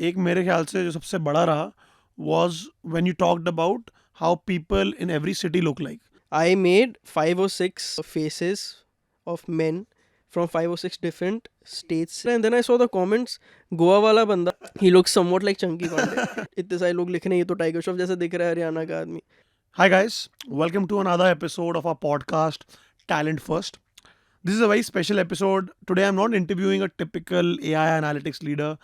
एक मेरे ख्याल से जो सबसे बड़ा रहा was when you talked about how people in every city look like. I made 5 or 6 faces of men from 5 or 6 different states, and then I saw the comments. Goa वाला बंदा, he looks somewhat like Chunky Pandey. इतने सारे लोग लिख रहे हैं ये तो टाइगर श्रॉफ जैसा दिख रहा है हरियाणा का आदमी. Hi guys, welcome to another episode of our podcast Talent First. This is a very special episode. Today I'm not interviewing a typical AI analytics leader.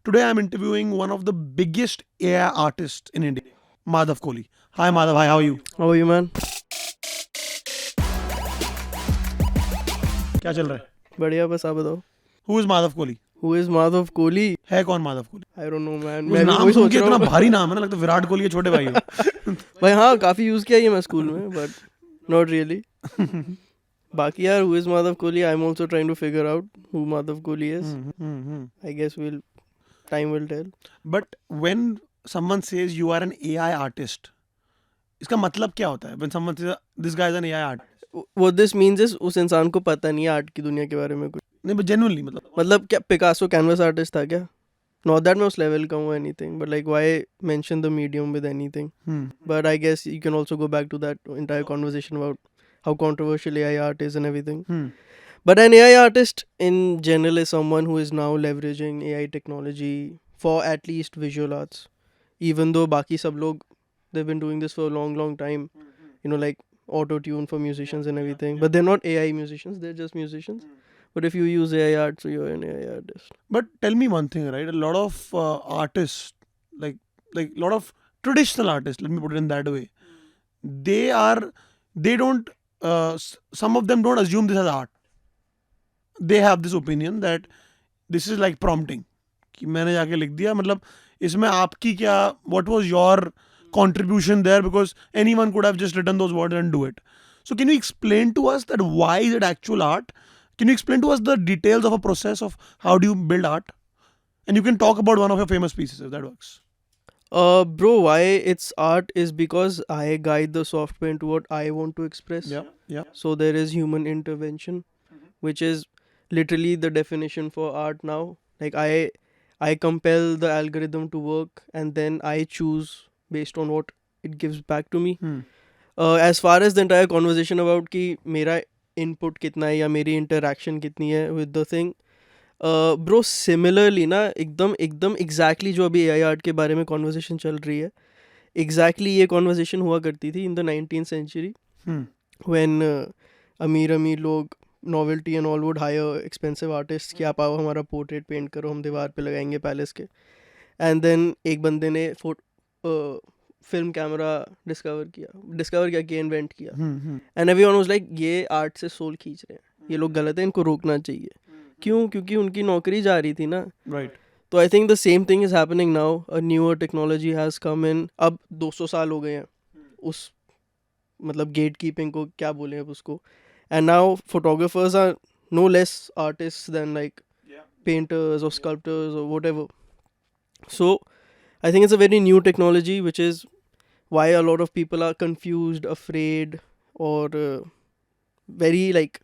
Today I'm interviewing one of the biggest AI artists in India, Madhav Kohli. Hi Madhav, hi, how are you? How are you, man? क्या चल रहा है? बढ़िया, बस आप बताओ. Who is Madhav Kohli? Who is Madhav Kohli? है कौन Madhav Kohli? I don't know, man. उस मैं भी नाम वही सुन सोच के रहा इतना हूँ. भारी नाम है ना, लगता है विराट कोहली के छोटे भाई हो. भाई हाँ, काफी यूज किया ये मैं स्कूल में, but not really. बाकी यार, who is Madhav Kohli? I'm also trying to figure out who Madhav Kohli is. I guess time will tell. But when someone says you are an AI artist, इसका मतलब क्या होता है? When someone says this guy is an AI artist. What this means is उस इंसान को पता नहीं है आर्ट की दुनिया के बारे में कुछ. नहीं, but genuinely मतलब क्या पिकासो कैनवस आर्टिस्ट था क्या? Not that मैं उस लेवल का हूँ anything, but like why mention the medium with anything? But I guess you can also go back to that entire conversation about how controversial AI art is and everything. But an AI artist in general is someone who is now leveraging AI technology for at least visual arts. Even though बाकी सब लोग they've been doing this for a long time. You know, like auto-tune for musicians and everything. But they're not AI musicians, they're just musicians. But if you use AI art, so you're an AI artist. But tell me one thing, right? A lot of artists, like lot of traditional artists, let me put it in that way, they don't, some of them don't assume this as art. They have this opinion that this is like prompting. कि मैंने जाके लिख दिया, मतलब इसमें आपकी क्या, what was your contribution there, because anyone could have just written those words and do it. So can you explain to us that why is it actual art? Can you explain to us the details of a process of how do you build art? And you can talk about one of your famous pieces if that works. Bro, why it's art is because I guide the software into what I want to express. Yeah. So there is human intervention, which is literally the definition for art now. Like I compel the algorithm to work and then I choose based on what it gives back to me. As far as the entire conversation about कि मेरा input कितना है या मेरी interaction कितनी है with the thing, bro, similarly ना एकदम exactly जो अभी AI art के बारे में conversation चल रही है, exactly ये conversation हुआ करती थी in the 19th century when अमीर लोग novelty and all would hire expensive artists कि आप आओ हमारा portrait paint करो, हम दीवार पे लगाएंगे पैलेस के. And then एक बंदे ने फिल्म कैमरा डिस्कवर किया इन्वेंट किया. एंड एवरीवन वाज लाइक ये आर्ट से सोल खींच रहे हैं, ये लोग गलत है, इनको रोकना चाहिए. क्यों? क्योंकि उनकी नौकरी जा रही थी ना. राइट. तो I think the same thing is happening now. A newer technology has come in. अब 200 साल हो गए हैं उस मतलब गेट कीपिंग को क्या बोले अब उसको. And now photographers are no less artist than like painters और स्कल्प्टर्स और whatever. So I think it's a very new technology, which is why a lot of people are confused, afraid, or very like,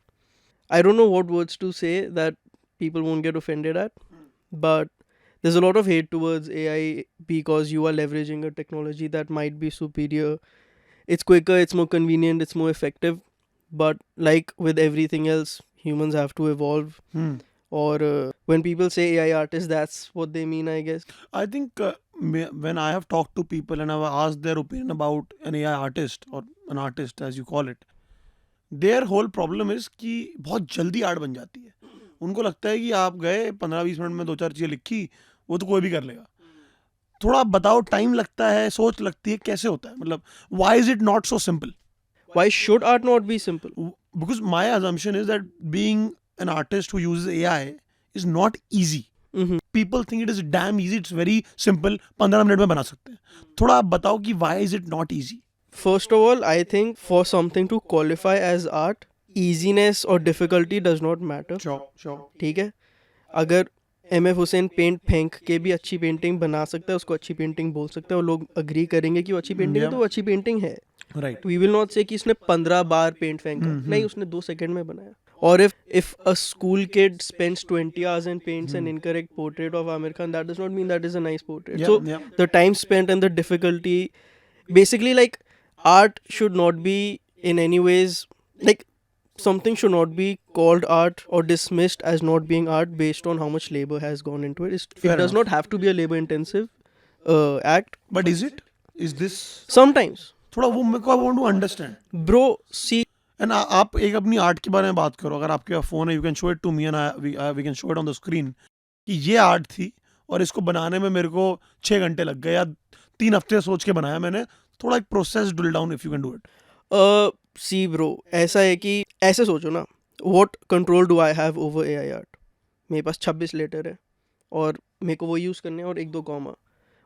I don't know what words to say that people won't get offended at. But there's a lot of hate towards AI because you are leveraging a technology that might be superior. It's quicker, it's more convenient, it's more effective. But like with everything else, humans have to evolve. Or when people say AI artist, that's what they mean, I guess. I think when I have talked to people and I've asked their opinion about an AI artist or an artist as you call it, their whole problem is कि बहुत जल्दी art बन जाती है. उनको लगता है कि आप गए 15-20 मिनट में 2-4 चीज़ें लिखी, वो तो कोई भी कर लेगा. थोड़ा बताओ, टाइम लगता है, सोच लगती है, कैसे होता है? मतलब why is it not so simple? Why should art not be simple? Because my assumption is that being an artist who uses AI is not easy. People think it is damn easy. It's very simple. 15 minute में बना सकते हैं. थोड़ा आप बताओ कि why is it not easy? First of all, I think for something to qualify as art, easiness or difficulty does not matter. Sure. ठीक है. अगर MF हुसैन पेंट फेंक के भी अच्छी पेंटिंग बना सकता है, उसको अच्छी पेंटिंग बोल सकता है और लोग अग्री करेंगे कि वो अच्छी पेंटिंग है, तो वो अच्छी पेंटिंग है. Right. We will not say कि इसने 15 बार पेंट फेंका. नहीं, उसने 2 सेकंड में बनाया. Or if a school kid spends 20 hours and paints an incorrect portrait of Amir Khan, that does not mean that is a nice portrait. Yeah, So yeah. the time spent and the difficulty, basically, like, art should not be in any ways, like, something should not be called art or dismissed as not being art based on how much labor has gone into it. Fair It does enough. not have to be a labor intensive act. But is it? Is this? Sometimes, थोड़ा वो मेरे को I want to understand. bro, see, and आप एक अपनी art के बारे में बात करो. अगर आपके पास फोन है, you can show it to me and we can show it on the screen कि ये आर्ट थी और इसको बनाने में मेरे को 6 घंटे लग गए या 3 हफ्ते सोच के बनाया मैंने. थोड़ा एक process drill down if you can do it. See bro, ऐसा है कि ऐसे सोचो ना, what control do I have over AI art. मेरे पास 26 लेटर है और मेरे को वो यूज़ करने हैं और 1-2 कॉमा.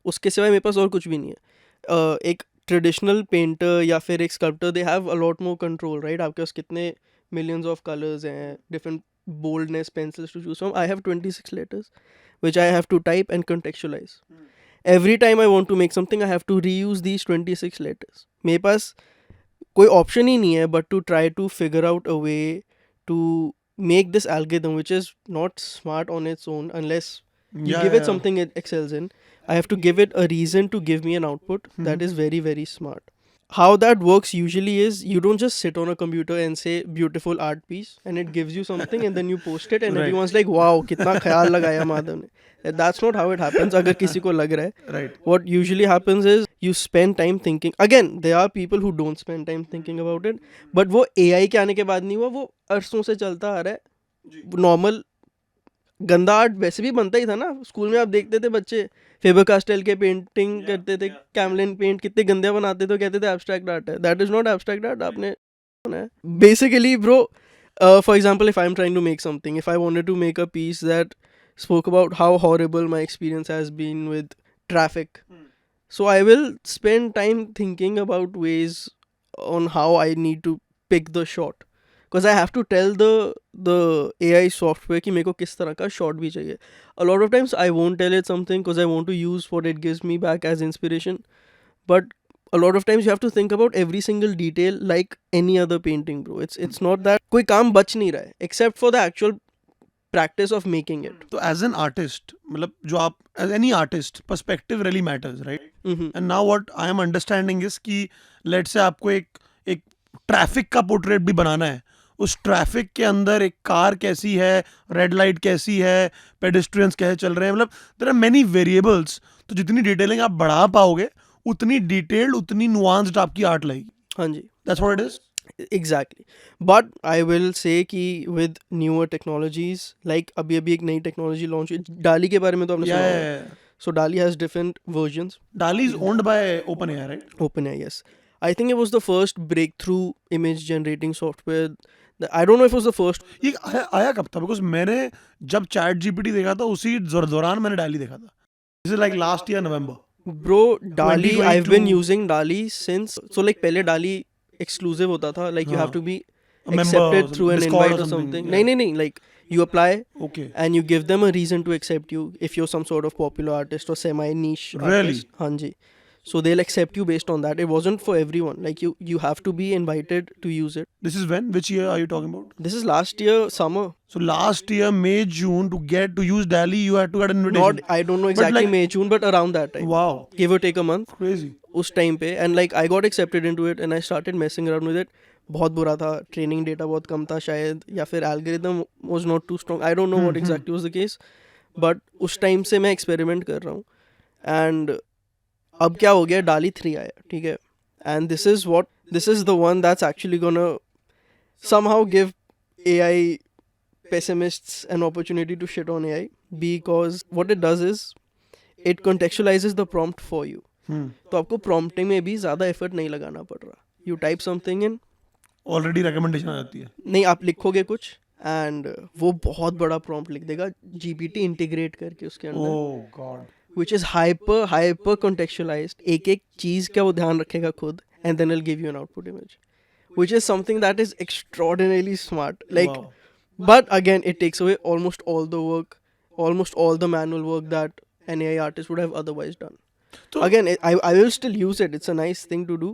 उसके सिवाय मेरे पास और कुछ भी नहीं है. एक ट्रेडिशनल पेंटर या फिर एक sculptor, they have a lot more control, right. आपके पास कितने मिलियंस ऑफ कलर्स हैं, different boldness pencils to choose from. I have 26 letters which I have to type and contextualize. Every time I want to make something, I have to reuse these 26 letters. मेरे पास कोई option ही नहीं है but to try to figure out a way to make this algorithm, which is not smart on its own unless you give it something it excels in. I have to give it a reason to give me an output that is very, very smart. How that works usually is you don't just sit on a computer and say beautiful art piece and it gives you something and then you post it and Right. everyone's like, wow, कितना ख्याल लगाया माधव ने. That's not how it happens. अगर किसी को लग रहा है. Right. What usually happens is you spend time thinking. Again, there are people who don't spend time thinking about it. But वो AI के आने के बाद नहीं हुआ, वो अरसों से चलता आ रहा है. नॉर्मल गंदा आर्ट वैसे भी बनता ही था ना. स्कूल में आप देखते थे बच्चे फेबर कास्टेल के पेंटिंग करते थे, कैमलिन पेंट कितने गंदे बनाते थे, कहते थे एब्स्ट्रैक्ट आर्ट है. That is not abstract art. आपने basically bro, for example, if I'm trying to make something, if I wanted to make a piece that spoke about how horrible my experience has been with traffic, so I will spend time thinking about ways on how I need to pick the shot, because I have to tell the AI software कि मेरे को किस तरह का shot भी चाहिए. A lot of times I won't tell it something because I want to use what it gives me back as inspiration, but a lot of times you have to think about every single detail like any other painting, bro. It's not that कोई काम बच नहीं रहा है except for the actual practice of making it. तो as an artist, मतलब जो आप as any artist, perspective really matters, right. And now what I am understanding is कि लेट्स से आपको एक एक ट्रैफिक का पोर्ट्रेट भी बनाना है. उस ट्रैफिक के अंदर एक कार कैसी है, रेड लाइट कैसी है, पेडेस्ट्रियंस कैसे चल रहे हैं, मतलब देयर आर मेनी वेरिएबल्स. तो जितनी डिटेलिंग आप बढ़ा पाओगे उतनी डिटेल्ड, उतनी नुआंस्ड आपकी आर्ट लगेगी. हाँ जी. That's what it is. Exactly. But I will say कि with newer technologies, like अभी एक नई technology launch हुई, डाली के बारे में तो आपने सुना होगा. So Dall-e has different versions. Dall-e is owned by OpenAI, right? OpenAI, yes. I think it was the first breakthrough image generating software. I don't know if it was the first. ये आया कब था? Because मैंने जब chat GPT देखा था उसी दौरान मैंने Dall-e देखा था. This is like last year November. Bro, Dall-e, I've 2022. been using Dall-e since. So like पहले Dall-e exclusive होता था, like you have to be A member accepted or through an Discord invite or or something, something. yeah. नहीं, like you apply Okay. and you give them a reason to accept you if you're some sort of popular artist or semi niche Really? artist. हाँ जी. So they'll accept you based on that. It wasn't for everyone. Like you have to be invited to use it. This is when? Which year are you talking about? This is last year summer. So last year, May, June, to use Dall-e, you had to get an invitation. Not, I don't know exactly like- May, June, but around that time. Wow. Give or take a month. Crazy. उस time पे, and like I got accepted into it and I started messing around with it. बहुत बुरा था, training data बहुत कम था शायद, या फिर algorithm was not too strong. I don't know what exactly was the case, but उस टाइम से मैं एक्सपेरिमेंट कर रहा हूँ. एंड अब क्या हो गया, Dall-e 3 आया, ठीक है. And this is the one that's actually gonna somehow give AI pessimists an opportunity to shit on AI, because what it does is it contextualizes the prompt for you. तो आपको prompting में भी ज़्यादा effort नहीं लगाना पड़ रहा. You type something in, Already recommendation आ जाती है. नहीं आप लिखोगे कुछ एंड वो बहुत बड़ा prompt लिख देगा GPT इंटीग्रेट करके उसके अंदर, Oh God. which is hyper contextualized. एक चीज़ का वो ध्यान रखेगा खुद, and then it'll give you an output image, which is something that is extraordinarily smart. Like, Wow. but again, it takes away almost all the work, almost all the manual work that an AI artist would have otherwise done. So- Again, I will still use it. It's a nice thing to do.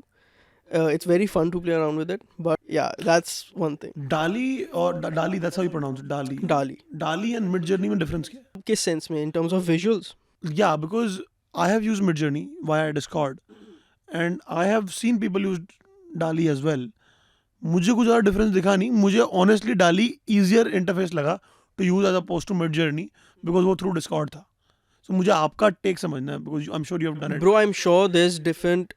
It's very fun to play around with it. But yeah, that's one thing. Dall-e or Dall-e, that's how you pronounce it, Dall-e. Dall-e. Dall-e and Midjourney में difference क्या है? किस sense में? In terms of visuals? Yeah, because I have used Midjourney via Discord and I have seen people use Dall-e as well. मुझे कुछ ज़्यादा difference दिखा नहीं. मुझे ऑनेस्टली Dall-e ईजियर इंटरफेस लगा to use as opposed to Midjourney because वो through Discord था. So मुझे आपका टेक समझना है because I am sure you have done it. Bro, I'm sure there's different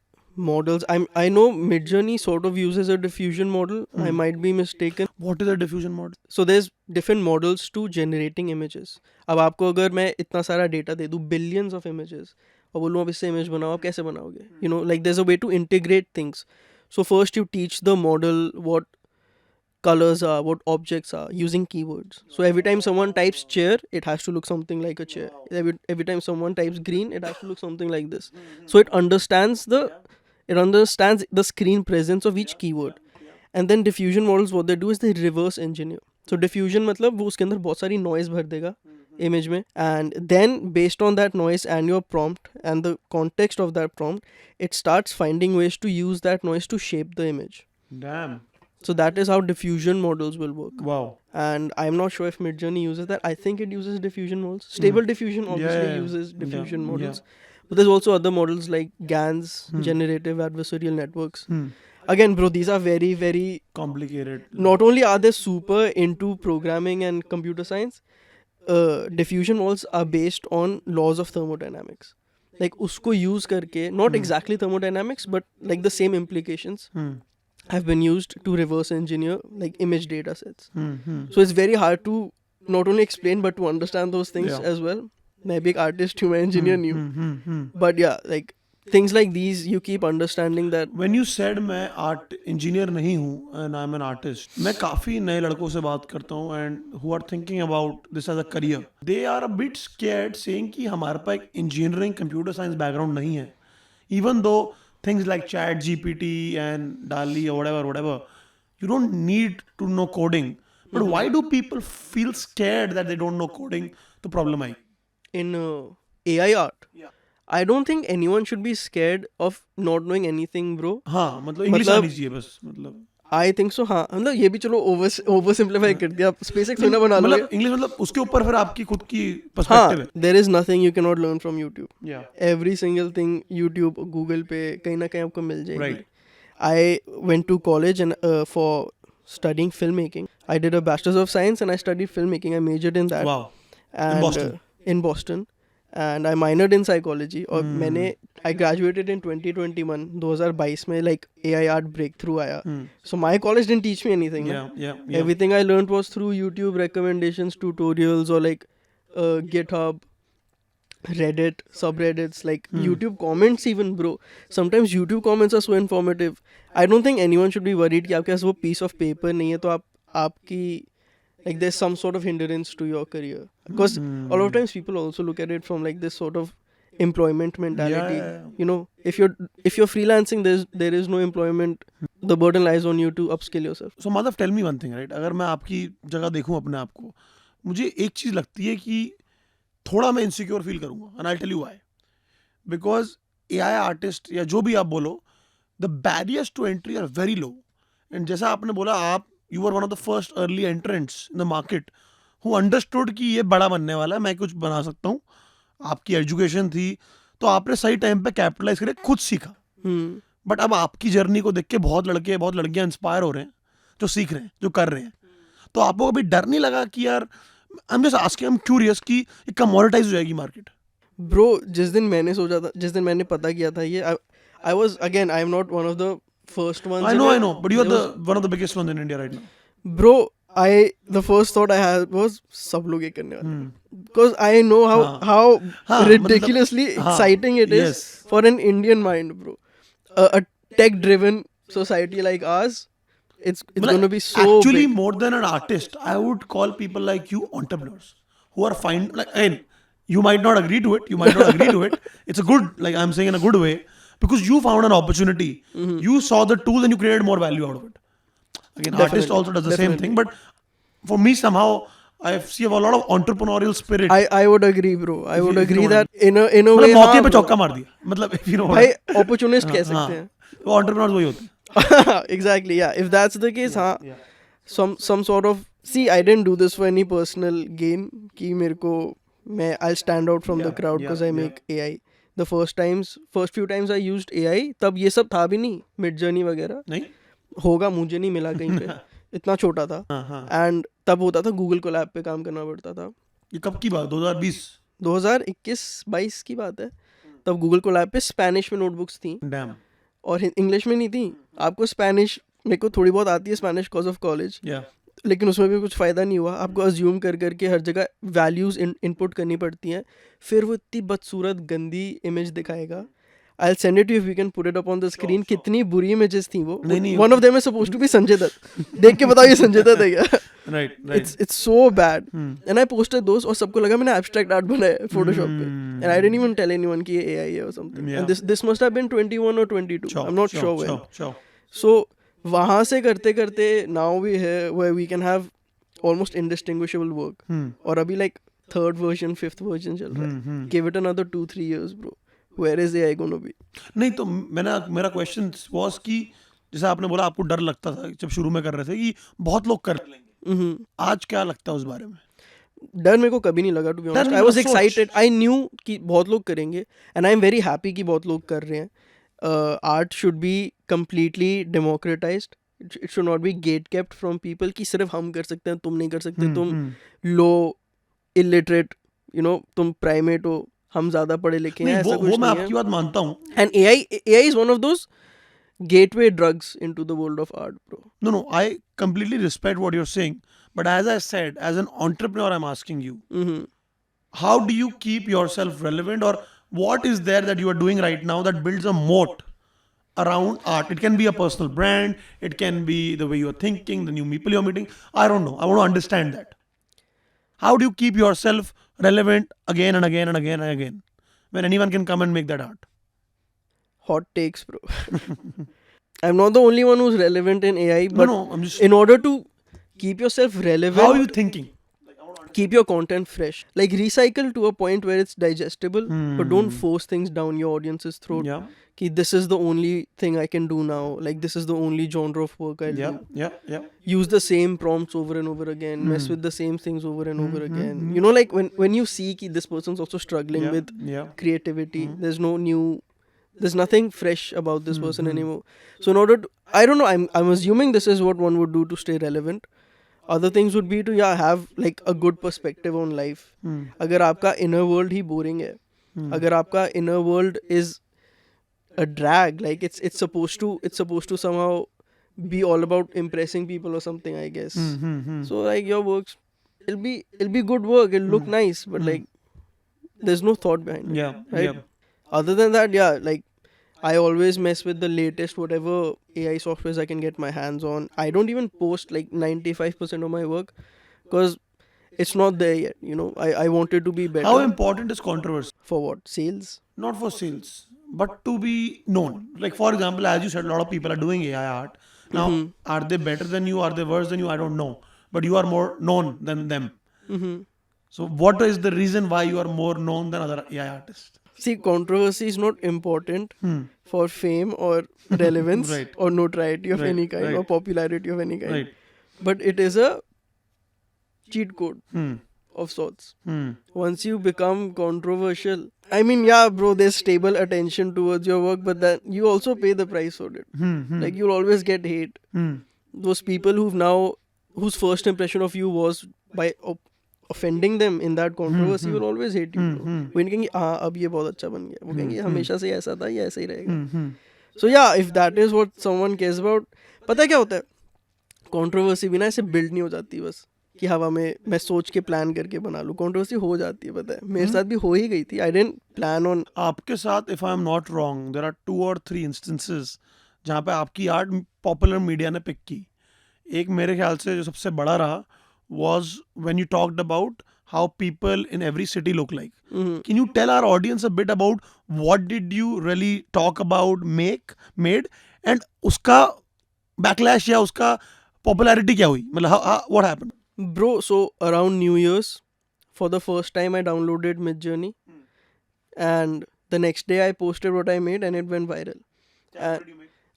models. I know Midjourney sort of uses a diffusion model. I might be mistaken. What is a diffusion model? So there's different models to generating images. अब आपको अगर मैं इतना सारा data दे दूँ, billions of images, और बोलूँ अब इससे इमेज बनाओ, आप कैसे बनाओगे? You know, like there's a way to integrate things. So first you teach the model what colors are, what objects are, using keywords. So every time someone types chair, it has to look something like a chair. Every time someone types green, it has to look something like this. So it understands the screen presence of each keyword. And then diffusion models, what they do is they reverse engineer. So diffusion मतलब वो उसके अंदर बहुत सारी noise भर देगा image में, and then based on that noise and your prompt and the context of that prompt, it starts finding ways to use that noise to shape the image. Damn. So that is how diffusion models will work. Wow. And I'm not sure if Midjourney uses that. I think it uses diffusion models. Stable diffusion obviously uses diffusion models. But there's also other models like GANs, generative adversarial networks. Again, bro, these are very, very complicated. Not only are they super into programming and computer science, diffusion models are based on laws of thermodynamics. Like usko use karke, not exactly thermodynamics, but like the same implications have been used to reverse engineer like image data sets. So it's very hard to not only explain but to understand those things as well. मैं भी एक artist हूँ, मैं engineer नहीं हूँ. But yeah, like things like these you keep understanding that. When you said मैं art engineer नहीं हूँ and I'm an artist, मैं काफ़ी नए लड़कों से बात करता हूँ and who are thinking about this as a career. They are a bit scared saying कि हमारे पास एक engineering computer science background नहीं है. Even though things like Chat GPT and Dall-e or whatever, you don't need to know coding. But why do people feel scared that they don't know coding? The problem है. In AI art, I don't think anyone should be scared of not knowing anything, bro. हाँ, मतलब English आनी चाहिए बस, मतलब. I think so, हाँ. मतलब ये भी चलो over simplify कर दिया. SpaceX थोड़ा बना लो. मतलब इंग्लिश मतलब उसके ऊपर फिर आपकी खुद की perspective है. There is nothing you cannot learn from YouTube. Yeah. Every single thing YouTube, Google पे कहीं ना कहीं आपको मिल जाएगी. Right. I went to college and for studying filmmaking. I did a Bachelor's of Science and I studied filmmaking. I majored in that. Wow. And, In Boston. In Boston. And I minored in psychology. और I graduated in 2021. 2022 में like AI art breakthrough आया. So my college didn't teach me anything. Yeah. Everything I learned was through YouTube recommendations, tutorials, or like GitHub, Reddit, subreddits, like YouTube comments even, bro. Sometimes YouTube comments are so informative. I don't think anyone should be worried कि आपके पास वो piece of paper नहीं है तो आपकी like there's some sort of hindrance to your career. Because a lot of times people also look at it from like this sort of employment mentality. Yeah. You know, if you're freelancing, there is no employment. The burden lies on you to upskill yourself. So Madhav, tell me one thing, right? अगर मैं आपकी जगह देखूं अपने आप को, मुझे एक चीज़ लगती है कि थोड़ा मैं इनसिक्योर फील करूंगा. And I'll tell you why. Because AI artist या जो भी आप बोलो, the barriers to entry are very low. And जैसा आपने बोला, you were one of the first early entrants in the market who understood कि ये बड़ा बनने वाला है, मैं कुछ बना सकता हूँ. आपकी एजुकेशन थी तो आपने सही टाइम पे कैपिटलाइज करके खुद सीखा. बट अब आपकी जर्नी को देख के बहुत लड़कियां इंस्पायर हो रहे हैं, जो सीख रहे हैं, जो कर रहे हैं. तो आपको कभी डर नहीं लगा कि यार, I am just asking, I am curious कि ये कमोडिटाइज हो जाएगी मार्केट? ब्रो, जिस दिन मैंने पता किया था ये, I was again, I am not one of the first ones. I know, but you are one of the biggest ones in India right now. Bro, the first thought I had was सब लोग ये करने वाले. Because I know how ridiculously exciting it is for an Indian mind, bro. A tech-driven society like ours, it's going to be so actually big. More than an artist, I would call people like you entrepreneurs who are fine. Like, again, you might not agree to it. It's a good, like I'm saying in a good way. Because you found an opportunity, you saw the tool and you created more value out of it. Again, artist also does the same thing, but for me somehow I see a lot of entrepreneurial spirit. I would agree, bro. I would agree that in a way. मौके पे चौका मार दिया. मतलब if you know. भाई opportunist कह सकते हैं. वो entrepreneurs वही होते हैं. Exactly, yeah. If that's the case, हाँ, Yeah. some sort of, see, I didn't do this for any personal gain कि मेरे को I'll stand out from the Yeah, crowd yeah, because I yeah. make AI. The first few times I used AI, तब ये सब था भी नहीं, Midjourney वगैरह. नहीं. होगा, मुझे नहीं मिला कहीं पे, इतना छोटा था. हाँ. एंड तब होता था गूगल कोलैब पे काम करना पड़ता था. ये कब की बात? 2020. 2021-22 की बात है. तब गूगल कोलैब पे स्पेनिश में नोटबुक्स थी Damn. और इंग्लिश में नहीं थी. आपको स्पेनिश, मेरे को थोड़ी बहुत आती है Spanish cause of college, Yeah. लेकिन उसमें भी कुछ फ़ायदा नहीं हुआ. आपको अज्यूम कर करके हर जगह वैल्यूज़ इनपुट करनी पड़ती हैं. फिर वो इतनी बदसूरत गंदी इमेज दिखाएगा. I send it you if you can put it up on the screen. कितनी बुरी इमेजेस थी वो. नहीं. One of them is supposed to be Sanjay Dutt. देख के बताओ ये संजय दत्त है क्या? Right. It's so bad. And I posted those और सबको लगा मैंने abstract art बनाया है Photoshop पे. And I didn't even tell anyone कि ये AI है or something. Yeah. And this must have been 21 or 22. I'm not sure when. Sure. So वहाँ से करते करते now we here where we can have almost indistinguishable work. और अभी like third version, fifth version चल रहा है. Give it another 2-3 years, bro. Where is AI going to be? नहीं तो मेरा क्वेश्चन वाज कि जैसे आपने बोला आपको डर लगता था जब शुरू में कर रहे थे कि बहुत लोग कर लेंगे. आज क्या लगता है उस बारे में? डर मेरे को कभी नहीं लगा, to be honest. I was excited. I knew कि बहुत लोग करेंगे and I am very happy कि बहुत लोग कर रहे हैं. Art should be completely democratised. It should not be gatekept from people कि सिर्फ हम कर सकते हैं, तुम नहीं कर सकते, तुम लो इलिटरेट, तुम प्राइमेट हो, हम ज्यादा पढ़े लिखे हैं, ऐसा कुछ वो मैं नहीं आपकी बात मानता हूँ. है. And AI is one of those gateway drugs into the world of art, bro. No, I completely respect what you're saying. But as I said, as an entrepreneur, I'm asking you, how do you keep yourself relevant, or what is there that you are doing right now that builds a moat around art? It can be a personal brand, it can be the way you're thinking, the new people you're meeting. I don't know. I want to understand that. How do you keep yourself relevant again and again and again and again when anyone can come and make that art? Hot takes, bro. I'm not the only one who's relevant in AI, but No, I'm just. in order to keep yourself relevant, How are you thinking? keep your content fresh. Like recycle to a point where it's digestible, but don't force things down your audience's throat. Yeah. Ki this is the only thing I can do now. Like this is the only genre of work I'll do. Yeah. Use the same prompts over and over again. Mess with the same things over and over again. Like when you see ki this person's also struggling with creativity. There's nothing fresh about this person anymore. So in order to, I don't know, I'm assuming this is what one would do to stay relevant. Other things would be to have like a good perspective on life. अगर आपका inner world ही boring है, अगर आपका inner world is a drag, like it's supposed to somehow be all about impressing people or something, I guess. So like your works, it'll be good work, it'll look nice, but like there's no thought behind it. Yeah. Right? Other than that, like I always mess with the latest whatever AI softwares I can get my hands on. I don't even post like 95% of my work because it's not there yet. I want it to be better. How important is controversy? For what? Sales? Not for sales, but to be known. Like for example, as you said, a lot of people are doing AI art. Now, are they better than you? Are they worse than you? I don't know. But you are more known than them. So what is the reason why you are more known than other AI artists? See, controversy is not important for fame or relevance Right. or notoriety of Right, any kind or right. popularity of any kind. Right. But it is a cheat code of sorts. Once you become controversial, I mean, yeah, bro, there's stable attention towards your work, but then you also pay the price for it. Like you'll always get hate. Those people whose first impression of you was by offending them in that controversy will always hate you. वो नहीं कहेंगे हाँ अब ये बहुत अच्छा बन गया, वो कहेंगे हमेशा से ऐसा था, ये ऐसा ही रहेगा. So yeah, if that is what someone cares about, पता है क्या होता है, कंट्रोवर्सी बिना ऐसे बिल्ड नहीं हो जाती बस कि हवा में मैं सोच के प्लान करके बना लूँ. कंट्रोवर्सी हो जाती है, पता है मेरे साथ भी हो ही गई थी. I didn't plan on. आपके साथ, if I am not wrong, there are 2 or 3 instances जहाँ पे आपकी आर्ट पॉपुलर मीडिया ने पिक की. एक मेरे ख्याल से जो सबसे बड़ा रहा was when you talked about how people in every city look like. Can you tell our audience a bit about what did you really talk about, made, and उसका backlash या उसका popularity क्या हुई? मतलब what happened? Bro, so around New Year's, for the first time I downloaded Midjourney, and the next day I posted what I made and it went viral.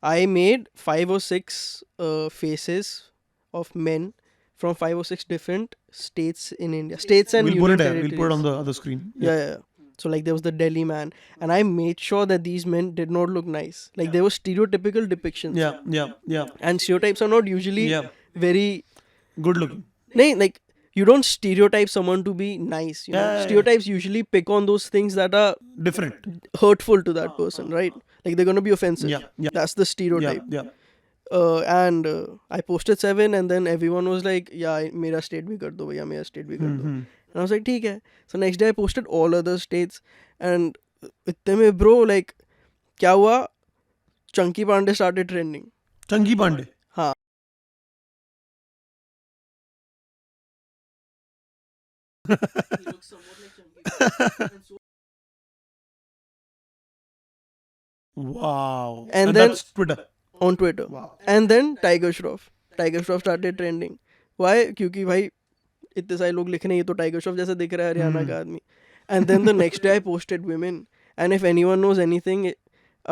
I made 5 or 6 faces of men from 5 or 6 different states in India. States and We'll put union it there. territories. We'll put it on the other screen. Yeah. So like there was the Delhi man, and I made sure that these men did not look nice. Like they were stereotypical depictions. Yeah. And stereotypes are not usually Yeah. very. Good looking. No, like you don't stereotype someone to be nice. You know, Yeah. stereotypes usually pick on those things that are Different. hurtful to that person, right? Like they're gonna be offensive. Yeah. That's the stereotype. Yeah. And I posted 7, and then everyone was like, "Yeah, मेरा state भी कर दो भैया, मेरा state भी कर दो." And I was like, "ठीक है." So next day I posted all other states, and इतने में bro, like क्या हुआ? Chunky Pandey started trending. Chunky Pandey. हाँ. He looks somewhat like Chunky. Wow. And then that's Twitter. On Twitter. Wow. And then Tiger Shroff started trending. Why? क्योंकि भाई इतने सारे लोग लिख रहे हैं, ये तो टाइगर श्रॉफ जैसा दिख रहा है हरियाणा का आदमी. And then the next day I posted women. And if anyone knows anything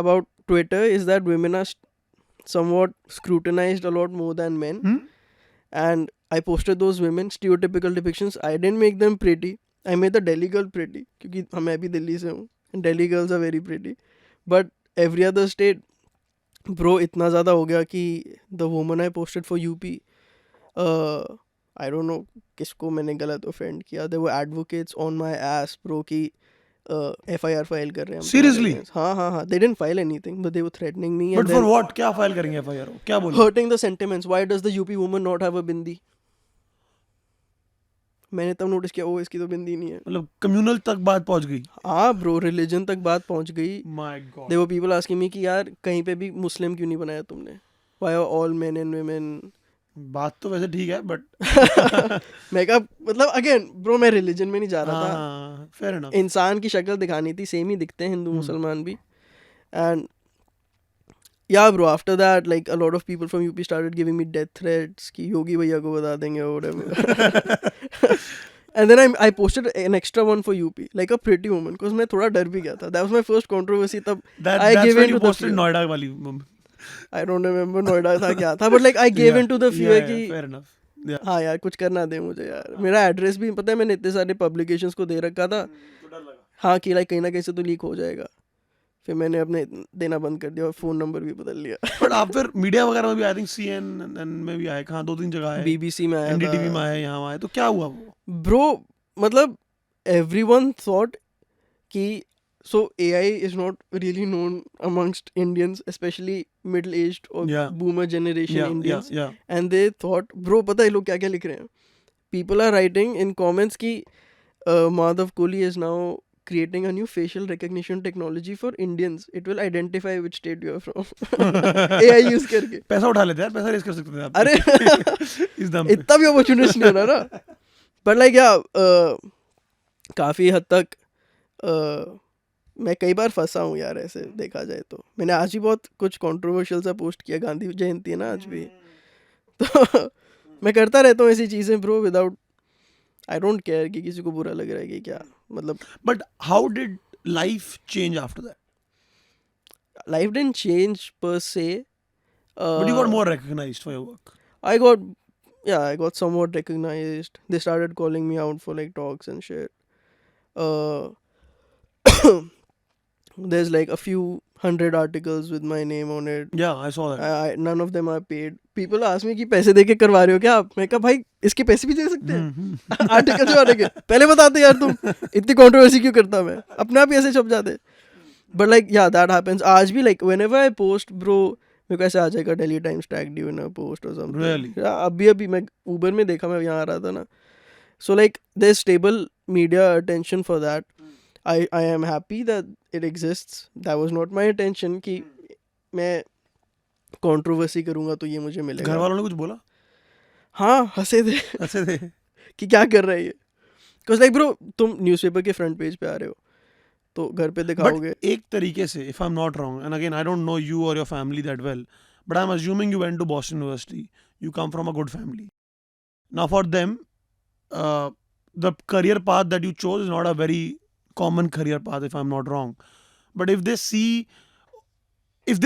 about Twitter, is that women are somewhat scrutinized a lot more than men. And I posted those women, stereotypical depictions. I didn't make them pretty. I made the Delhi girl pretty. क्योंकि मैं भी दिल्ली से हूँ. And Delhi girls are very pretty. But every other state, bro, इतना ज़्यादा हो गया कि the woman I posted for UP, I don't know किसको मैंने गलत offend किया. There were advocates on my ass, bro, कि FIR file कर रहे हैं. Seriously? हाँ. They didn't file anything, but they were threatening me. But and for then what? क्या file करेंगे FIR? क्या बोले? hurting the sentiments. Why does the UP woman not have a bindi? मैंने तब नोटिस किया, ओ इसकी तो बिंदी नहीं है. मतलब कम्युनल तक बात पहुंच गई. हाँ ब्रो, रिलीजन तक बात पहुंच गई. My God. There were people asking me कि यार कहीं पे भी मुस्लिम क्यों नहीं बनाया तुमने? Why are all men and women? बात तो वैसे ठीक है बट मैं कहा मतलब अगेन ब्रो, मैं रिलीजन में नहीं जा रहा था. हाँ, fair enough. इंसान की शक्ल दिखानी थी, सेम ही दिखते हैं हिंदू मुसलमान भी. And yeah bro, after that like a lot of people from UP started giving me death threats कि योगी भैया को बता देंगे or whatever. And then I posted an extra one for UP, like a pretty woman, because मैं थोड़ा डर भी गया था. That was my first controversy. तब I That's gave when in you to the posted fear. Noida वाली. I don't remember Noida था क्या था, but like I gave Yeah, in to the fear yeah, कि fair enough. Yeah. हाँ यार कुछ करना दे मुझे यार. मेरा एड्रेस भी पता है, मैंने इतने सारे पब्लिकेशंस को दे रखा था. हाँ कि लाइक कहीं ना कहीं से तो लीक हो जाएगा. फिर मैंने अपने देना बंद कर दिया और फोन नंबर भी बदल लिया. बट आप फिर मीडिया वगैरह में भी आई थिंक CNN में भी आए. कहाँ 2-3 जगह आए. BBC में आया NDTV में था. आए, यहाँ आए. तो क्या हुआ वो? ब्रो मतलब everyone thought कि so AI is not really known amongst Indians, especially middle-aged or Yeah. boomer generation Indians. Yeah. And they thought, bro पता है लोग क्या क्या लिख रहे हैं? People are writing in comments कि Madhav Kohli is now creating a new facial recognition technology for Indians. It will identify which state you are from. AI use करके. पैसा उठा लेते हैं, पैसा रेस कर सकते थे आप. अरे इस दम पे. इतना भी opportunist नहीं हो रहा ना. But like yeah, काफ़ी हद तक मैं कई बार फंसा हूँ यार. ऐसे देखा जाए तो मैंने आज भी बहुत कुछ कंट्रोवर्शियल सा पोस्ट किया. गांधी जयंती है ना आज भी, तो मैं करता रहता हूँ ऐसी चीज़ें bro, without I don't care कि किसी को बुरा लग रहा है कि क्या मतलब. But how did life change after that? Life didn't change पर से. But you got more recognized for your work. I got somewhat recognized. They started calling me out for like talks and shit. There's like a few hundred articles with my name on it. Yeah, I saw that. None of them are paid. People ask me कि पैसे दे के करवा रहे हो क्या आप? मैं कहा भाई इसके पैसे भी दे सकते हैं आर्टिकल छपाने के. पहले बताते यार, तुम इतनी कंट्रोवर्सी क्यों करता मैं, अपने आप ही ऐसे छप जाते. But like yeah, that happens. आज भी like whenever I post bro, मेरे को ऐसे आ जाएगा Delhi Times tagged you in a post or something. Really? अभी मैं Uber में देखा, मैं यहाँ आ रहा था ना. So like there's stable media attention for that. I am happy that it exists. That was not my intention कि मैं कंट्रोवर्सी करूँगा तो ये मुझे मिलेगा. घर वालों ने कुछ बोला? हाँ हंसे थे कि क्या कर रहा है ये. Because like bro, तुम न्यूज़पेपर के फ्रंट पेज पे आ रहे हो तो घर पे दिखाओगे. But एक तरीके से, if I'm not wrong, and again I don't know you or your family that well, but I'm assuming you went to Boston University. You come from a good family. Now for them, the career path that you chose is not a very common career path, if I'm not wrong. But if they see if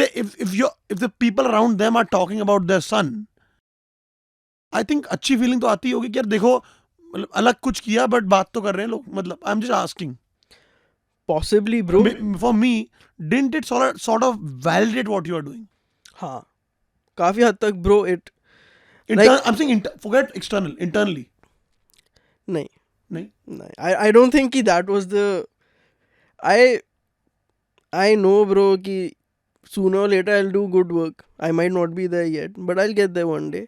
the people around them are talking about their son, I think अच्छी feeling तो आती होगी कि यार देखो मतलब अलग कुछ किया बट बात तो कर रहे हैं लोग, मतलब I am just asking. Possibly, bro. For me, didn't it sort of validate what you are doing? हाँ, काफी हद तक bro. Like, I'm saying forget external, internally. नहीं. नहीं. I don't think कि that was the. I know, bro, कि sooner or later I'll do good work. I might not be there yet, but I'll get there one day.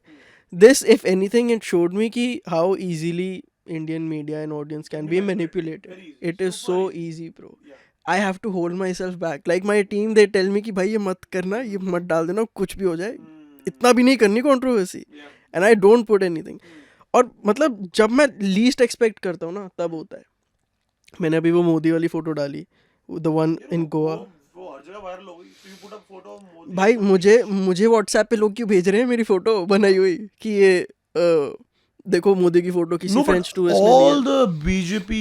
This, if anything, it showed me कि how easily Indian media and audience can be manipulated. It is so easy, bro. I have to hold myself back. Like my team, they tell me कि भाई ये मत करना, ये मत डाल देना, कुछ भी हो जाए, इतना भी नहीं करनी controversy. And I don't put anything. और मतलब जब मैं least expect करता हूँ ना, तब होता है. मैंने अभी वो मोदी वाली फोटो डाली, the one in Goa. वो हर जगह वायरल हो गई. You put up photo of Modi. भाई मुझे व्हाट्सएप पे लोग क्यों भेज रहे हैं मेरी फोटो बनाई हुई कि ये देखो मोदी की फोटो किसी फ्रेंच टूरिस्ट ने all ली the BJP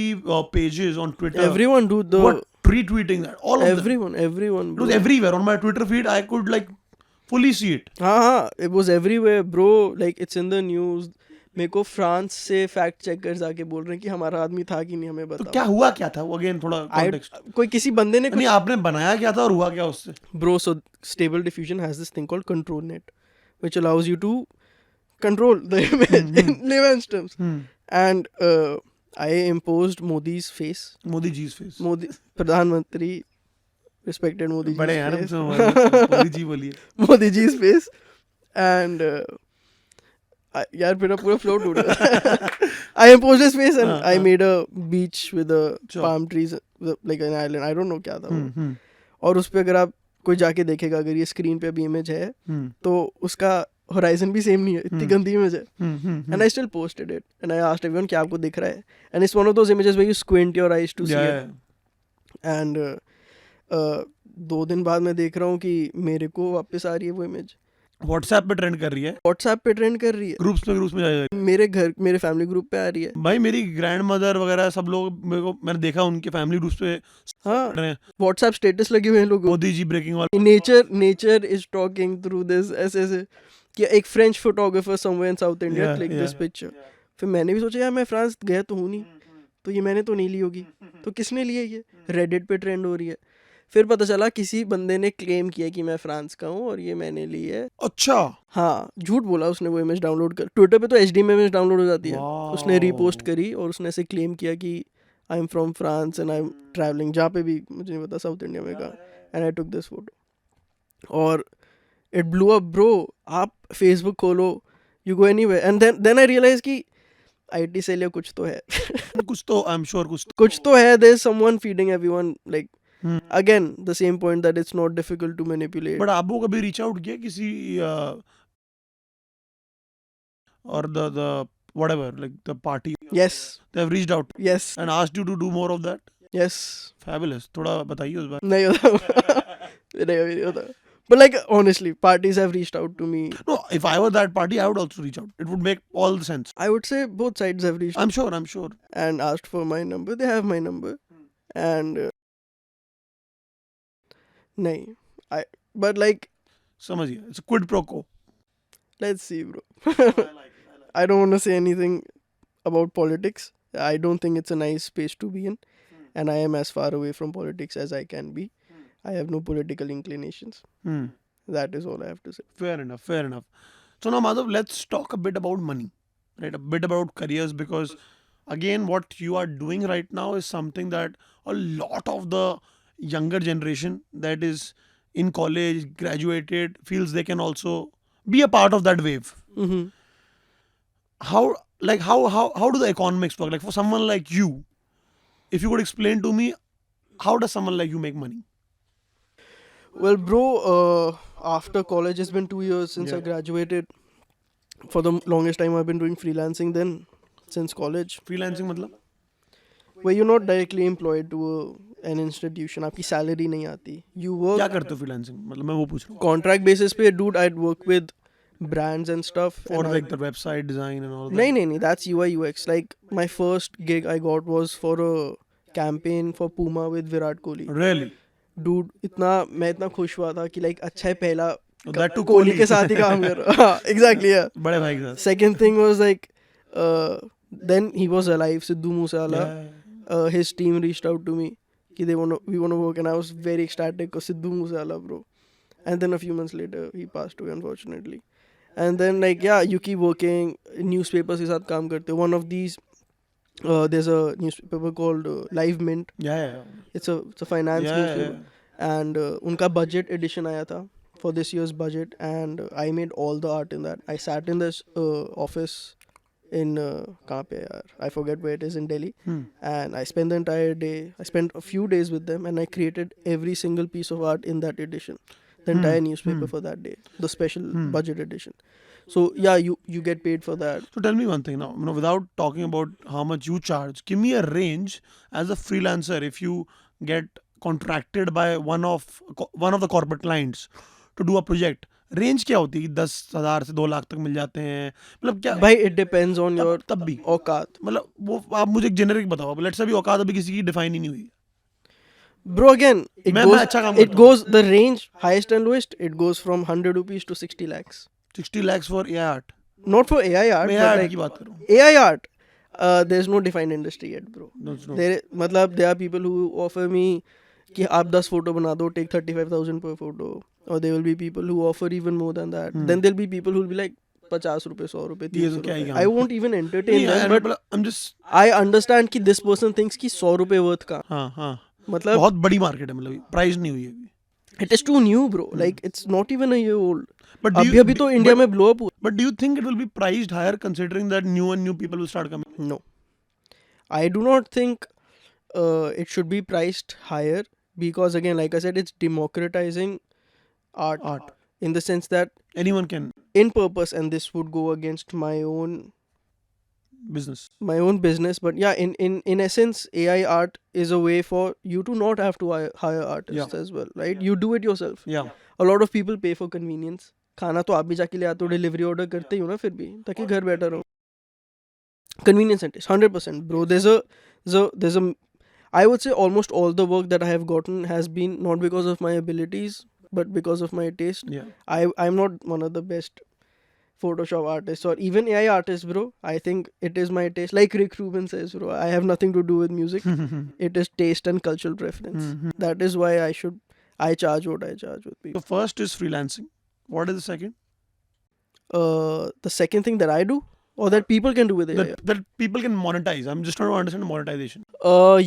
pages on Twitter है. Everyone do the were retweeting that. All of them. everyone It was bro. everywhere on my Twitter feed. I could like fully see it. हाँ, it was everywhere, bro. Like it's in the news. मेरे को France से fact checkers आके बोल रहे हैं कि हमारा आदमी था कि नहीं, हमें तो बताओ. क्या हुआ क्या था वो अगेन थोड़ा कॉन्टेक्स्ट. कोई किसी बंदे ने नहीं आपने बनाया क्या था और हुआ क्या उससे. Bro, so Stable Diffusion has this thing called control net, which allows you to control the image in layman's terms. And I imposed Modi's face. Modi जी's face. Modi, प्रधानमंत्री, respected Modi बड़े ji's यार face. मोदी जी बोलिए. Modi ji's face. And यार मेरा पूरा flow टूट गया. I imposed his face and I made a beach with a palm trees, like an island. I don't know क्या था वो. और उस पे अगर आप कोई जाके देखेगा, अगर ये स्क्रीन पे अभी इमेज है तो उसका होराइजन भी सेम नहीं है, इतनी गंदी इमेज है. And I still posted it and I asked everyone क्या आपको दिख रहा है. And it's one of those images where you squint your eyes to see it. And 2 दिन बाद मैं देख रहा हूँ कि मेरे को वापस आ रही है वो इमेज. व्हाट्सएप पे ट्रेंड कर रही है. व्हाट्सएप पे ट्रेंड कर रही है. ग्रुप्स में जाएगा. मेरे फैमिली ग्रुप पे आ रही है. भाई मेरी ग्रैंड मदर वगैरह सब लोग मेरे को मैंने देखा उनके फैमिली ग्रुप्स पे. हाँ, व्हाट्सएप स्टेटस लगे हुए हैं लोगों. मोदी जी ब्रेकिंग वाला. Nature is talking through this. ऐसे कि एक French photographer somewhere in south India click this picture. फिर मैंने भी सोचा यार मैं फ्रांस गया तो हूँ नहीं, तो ये मैंने तो नहीं ली होगी, तो किसने ली है ये. रेडिट पे ट्रेंड हो रही है. फिर पता चला किसी बंदे ने क्लेम किया कि मैं फ्रांस का हूँ और ये मैंने ली है. अच्छा. हाँ, झूठ बोला उसने. वो इमेज डाउनलोड कर, ट्विटर पे तो एचडी में इमेज डाउनलोड हो जाती है. उसने रीपोस्ट करी और उसने ऐसे क्लेम किया कि I am from France and I am travelling, जहाँ पे भी मुझे नहीं पता, साउथ इंडिया में का. And I took this photo और इट ब्लू अप ब्रो. आप फेसबुक खोलो, you go anywhere and then I realise कि आईटी सेल या कुछ तो है. कुछ तो आई एम श्योर कुछ तो है. There is someone feeding everyone. Like again the same point that it's not difficult to manipulate. But आपको कभी रीच आउट किया किसी और the whatever like the party. Yes. They have reached out. Yes. And asked you to do more of that. Yes. Fabulous. थोड़ा बताइए उस बार. नहीं होता. नहीं होता. But like honestly, parties have reached out to me. No, if I were that party, I would also reach out. It would make all the sense. I would say both sides have reached. I'm sure. And asked for my number. They have my number. And नहीं, but like समझिए, it's a quid pro quo. Let's see, bro. I don't want to say anything about politics. I don't think it's a nice space to be in, and I am as far away from politics as I can be. I have no political inclinations. That is all I have to say. Fair enough. So now, Madhav, let's talk a bit about money, right? A bit about careers, because again, what you are doing right now is something that a lot of the younger generation that is in college, graduated, feels they can also be a part of that wave. How do the economics work? Like for someone like you, if you could explain to me, how does someone like you make money? Well, bro, after college, it's been 2 years since I graduated. For the longest time, I've been doing freelancing then, since college. Freelancing मतलब? Where you're not directly employed to an institution. आपकी salary नहीं आती. You work. क्या करते हो freelancing? मतलब मैं वो पूछ रहा हूँ. Contract basis पे, dude, I'd work with brands and stuff. For like the website design and all that. नहीं, that's UI UX. Like my first gig I got was for a campaign for Puma with Virat Kohli. Really? dude, मैं इतना खुश हुआ था कि like अच्छा है पहला That too कोहली Kohli. के साथ ही काम कर रहा हाँ exactly yeah. बड़े भाई के साथ. Second thing was like then he was alive, Sidhu Moosewala. Yeah. His team reached out to me कि we want to work, and I was very ecstatic because Sidhu Moosewala, bro. And then a few months later he passed away unfortunately. And then like yeah, you keep working, newspapers के साथ काम करते. One of these there's a newspaper called Live Mint. Yeah. It's a finance Yeah, newspaper. And उनका budget edition आया था for this year's budget, and I made all the art in that. I sat in this office in कहाँ पे यार, I forget where it is in Delhi. And I spent the entire day, I spent a few days with them, and I created every single piece of art in that edition, the entire newspaper for that day, the special budget edition. So yeah, you get paid for that. So tell me one thing now, without talking about how much you charge, give me a range as a freelancer if you get contracted by one of the corporate clients to do a project. Range क्या होती है? 10,000 से 2 लाख तक मिल जाते हैं, मतलब क्या भाई it depends on your तब भी औकात. मतलब वो आप मुझे एक जेनेरिक बताओ. लेट्स से भी औकात अभी किसी की डिफाइन ही नहीं हुई. Bro, again, it मैं अच्छा काम it करता goes the range highest and lowest. It goes from 100 rupees to 60 lakhs. 60 lakhs for AI art. Not for AI art, मैं but AI like की बात कर रहा हूँ. AI art. There's no defined industry yet, bro. No. There are people who offer me कि आप 10 photo बना दो, take 35,000 per photo. Or there will be people who offer even more than that. Then there'll be people who will be like 50 रुपए, 100 रुपए, 300 रुपए. I won't even entertain them, but I'm just I understand कि this person thinks कि 100 रुपए worth का. हाँ मतलब बहुत बड़ी मार्केट है, मतलब प्राइस नहीं हुई अभी. It is too new, bro. Like it's not even a year old. But अभी तो इंडिया में blow up हुआ. But do you think it will be priced higher considering that new people will start coming? No, I do not think it should be priced higher, because again, like I said, it's democratizing art in the sense that anyone can in purpose, and this would go against my own business. But yeah, in essence, AI art is a way for you to not have to hire artists as well, right? You do it yourself. Yeah. A lot of people pay for convenience. खाना तो आप भी जाके ले आते हो, delivery order करते ही हो ना फिर भी, ताकि घर बैठा रहो. Convenience centers, 100%, bro. There's a I would say almost all the work that I have gotten has been not because of my abilities, but because of my taste. Yeah. I'm not one of the best Photoshop artists or even AI artists, bro. I think it is my taste. Like Rick Rubin says, bro, I have nothing to do with music. It is taste and cultural preference. That is why I charge what I charge with people. The first is freelancing. What is the second? The second thing that I do, or that people can do with AI. That people can monetize. I'm just trying to understand monetization.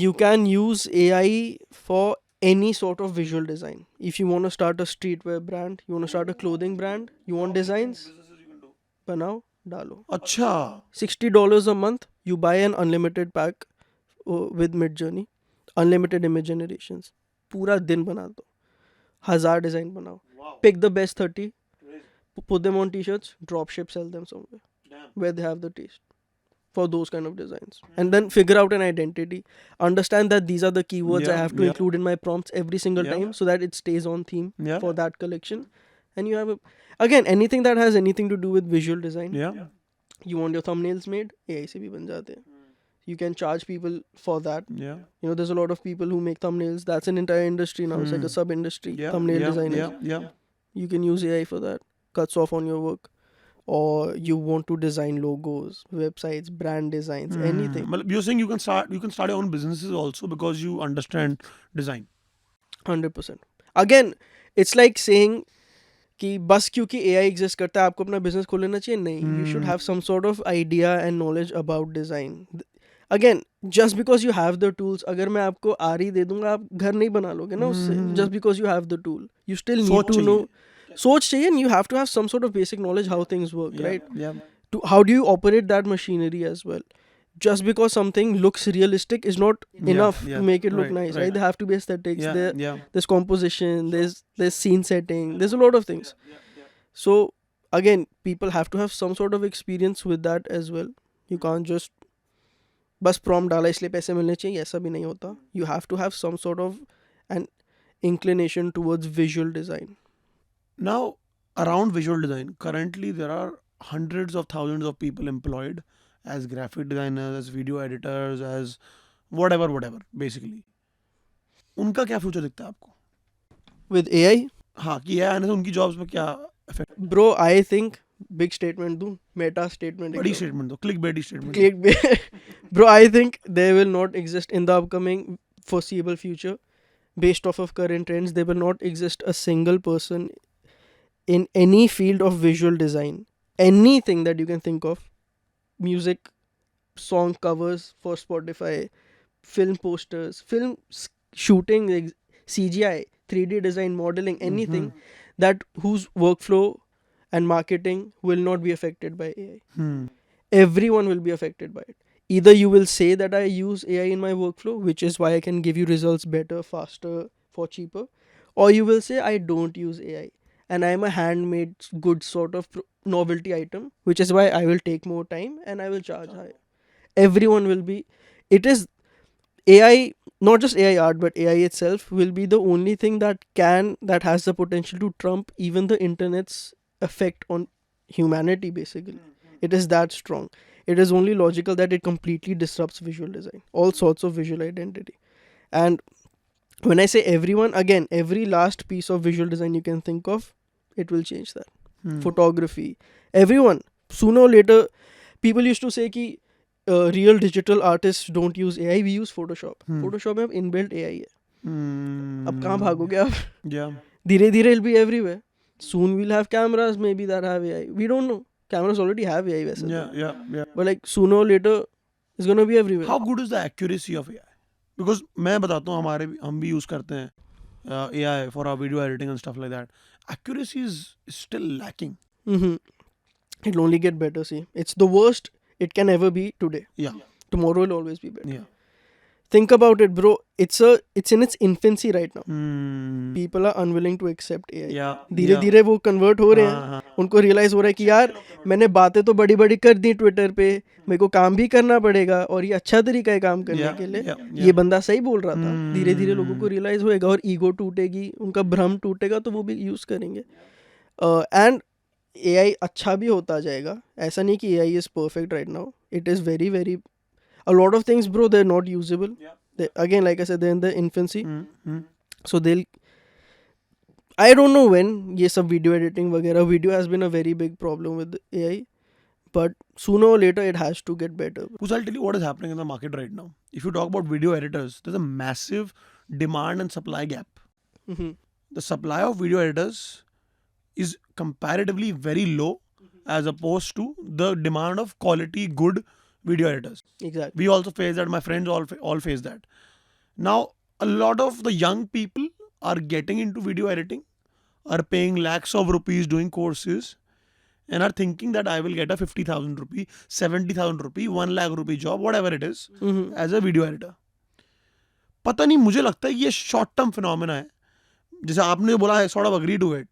You can use AI for any sort of visual design. If you want to start a streetwear brand, you want to start a clothing brand, you want designs, बनाओ, डालो. अच्छा. $60 a month, you buy an unlimited pack with Midjourney, unlimited image generations. पूरा दिन बना दो. 1000 design बनाओ. Pick the best 30, put them on t-shirts, drop ship, sell them somewhere where they have the taste for those kind of designs. And then figure out an identity. Understand that these are the keywords I have to include in my prompts every single time so that it stays on theme for that collection. And you have again, anything that has anything to do with visual design. You want your thumbnails made, AI se bhi ban jate hain. You can charge people for that. You know, there's a lot of people who make thumbnails. That's an entire industry now. It's like a sub-industry. Thumbnail designers. You can use AI for that. Cuts off on your work. Or you want to design logos, websites, brand designs, anything. You're saying you can start your own businesses also because you understand design. 100%. Again, it's like saying कि बस क्योंकि AI exist करता है आपको अपना business खोल लेना चाहिए. नहीं, you should have some sort of idea and knowledge about design. Again, just because you have the tools, अगर मैं आपको आरी दे दूंगा, आप घर नहीं बना लोगे ना उससे. Just because you have the tool, you still need to know. सोच चाहिए, and you have to have some sort of basic knowledge how things work, right? How do you operate that machinery as well? Just because something looks realistic is not enough to make it look nice, right? There have to be aesthetics. There's composition. There's scene setting. There's a lot of things. So again, people have to have some sort of experience with that as well. You can't just बस prompt डाला इसलिए पैसे मिलने चाहिए, ऐसा भी नहीं होता. You have to have some sort of an inclination towards visual design. Now, around visual design, currently there are hundreds of thousands of people employed as graphic designers, as video editors, as whatever, basically. उनका क्या future दिखता है आपको? with AI, हाँ कि AI आने से उनकी जॉब्स में क्या effect? bro, I think big statement दूं, meta statement बड़ी एकदम. स्टेटमेंट दो, क्लिक बेटी statement. Clickbait. Bro, I think they will not exist in the upcoming foreseeable future. Based off of current trends, there will not exist a single person in any field of visual design. Anything that you can think of, music, song covers for Spotify, film posters, shooting, CGI, 3D design, modeling, anything that whose workflow and marketing will not be affected by AI. Everyone will be affected by it. Either you will say that I use AI in my workflow, which is why I can give you results better, faster, for cheaper, or you will say I don't use AI and I am a handmade good sort of novelty item, which is why I will take more time and I will charge higher. Everyone will be, it is AI, not just AI art, but AI itself will be the only thing that has the potential to trump even the internet's effect on humanity, basically. It is that strong. It is only logical that it completely disrupts visual design, all sorts of visual identity. And when I say everyone, again, every last piece of visual design you can think of, it will change that. Photography, everyone. Sooner or later, people used to say कि real digital artists don't use AI, we use Photoshop. Photoshop में अब inbuilt AI है. अब कहाँ भागोगे आप? Yeah. धीरे धीरे it'll be everywhere. Soon we'll have cameras maybe that have AI. We don't know. Cameras already have AI वैसे. Yeah. But like sooner or later, it's gonna be everywhere. How good is the accuracy of AI? Because मैं बताता हूँ, हम भी use करते हैं AI for our video editing and stuff like that. Accuracy is still lacking. It'll only get better. See, it's the worst it can ever be today. Yeah. Tomorrow will always be better. Yeah. Think about it, bro. It's in its infancy right now. Hmm. People are unwilling to accept AI. Yeah. धीरे धीरे वो convert हो रहे हैं. उनको realise हो रहा है कि यार मैंने बातें तो बड़ी बड़ी कर दी ट्विटर पे, मेरे को काम भी करना पड़ेगा और ये अच्छा तरीका है काम करने के लिए. ये बंदा सही बोल रहा था. धीरे धीरे लोगों को रियलाइज होएगा और ईगो टूटेगी, उनका भ्रम टूटेगा, तो वो भी यूज करेंगे. एंड AI अच्छा भी होता जाएगा. ऐसा नहीं कि AI is perfect right now. It is very very, a lot of things, bro, they're not usable. Again, like I said, they're in the infancy. So I don't know when ये सब video editing वगैरह, video has been a very big problem with AI, but sooner or later it has to get better. Because I'll tell you what is happening in the market right now. If you talk about video editors, there's a massive demand and supply gap. The supply of video editors is comparatively very low as opposed to the demand of quality good video editors. Exactly. We also face that. My friends all face that. Now, a lot of the young people are getting into video editing, are paying lakhs of rupees doing courses, and are thinking that I will get a 50,000 rupee, 70,000 rupee, 1 lakh rupee job, whatever it is, as a video editor. पता नहीं, मुझे लगता है ये short term phenomena है. जैसे आपने बोला है, sort of agree to it.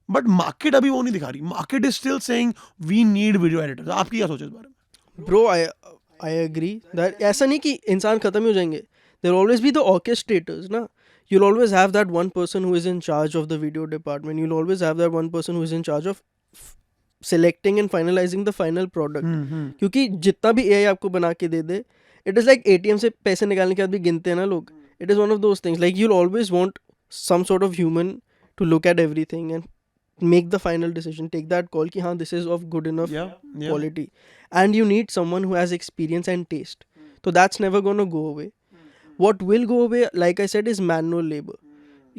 But market अभी वो नहीं दिखा रही. Market is still saying we need video editors. आपकी क्या सोच है इस बारे में? ब्रो, आई एग्री दैट ऐसा नहीं कि इंसान खत्म हो जाएंगे. देयर ऑलवेज बी द ऑर्केस्ट्रेटर्स ना. You'll always have that one person who is in charge of the video department. You'll always have that one person who is in charge of selecting and finalizing the final product. क्योंकि जितना भी AI आपको बना के दे दे, it is like ATM से पैसे निकालने के बाद भी गिनते हैं ना लोग. It is one of those things. Like you'll always want some sort of human to look at everything and make the final decision, take that call कि हाँ this is of good enough quality. And you need someone who has experience and taste. So that's never gonna go away. What will go away, like I said, is manual labor.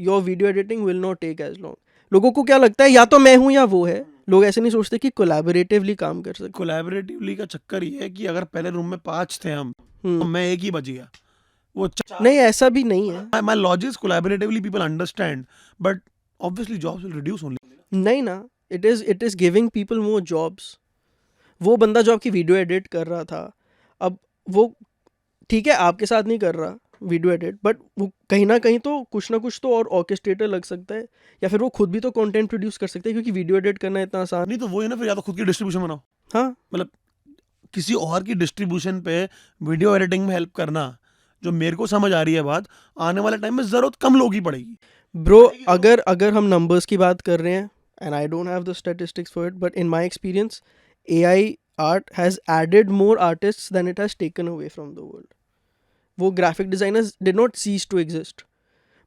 Your video editing will not take as long. लोगों को क्या लगता है, या तो मैं हूँ या वो है. लोग ऐसे नहीं सोचते कि कोलैबोरेटिवली काम कर सकते. कोलैबोरेटिवली का चक्कर ये है कि अगर पहले रूम में 5 थे हम, तो मैं एक ही बच गया. वो नहीं, ऐसा भी नहीं है. My logic is collaboratively people understand, but obviously jobs will reduce only. नहीं ना, it is giving people more jobs. वो बंदा जो आपकी वीडियो एडिट कर रहा था, अब वो ठीक है आपके साथ नहीं कर रहा वीडियो एडिट, बट वो कहीं ना कहीं तो कुछ ना कुछ तो और ऑर्केस्ट्रेटर लग सकता है, या फिर वो खुद भी तो कंटेंट प्रोड्यूस कर सकता है, क्योंकि वीडियो एडिट करना इतना आसान नहीं. तो वो है ना, फिर या तो खुद की डिस्ट्रीब्यूशन बनाओ. हाँ, मतलब किसी और की डिस्ट्रीब्यूशन पे वीडियो एडिटिंग में हेल्प करना, जो मेरे को समझ आ रही है बात, आने वाले टाइम में जरूरत कम लोगों की पड़ेगी. ब्रो, अगर हम नंबर्स की बात कर रहे हैं, and I don't have the statistics for it, but in my experience, AI art has added more artists than it has taken away from the world. वो graphic designers did not cease to exist,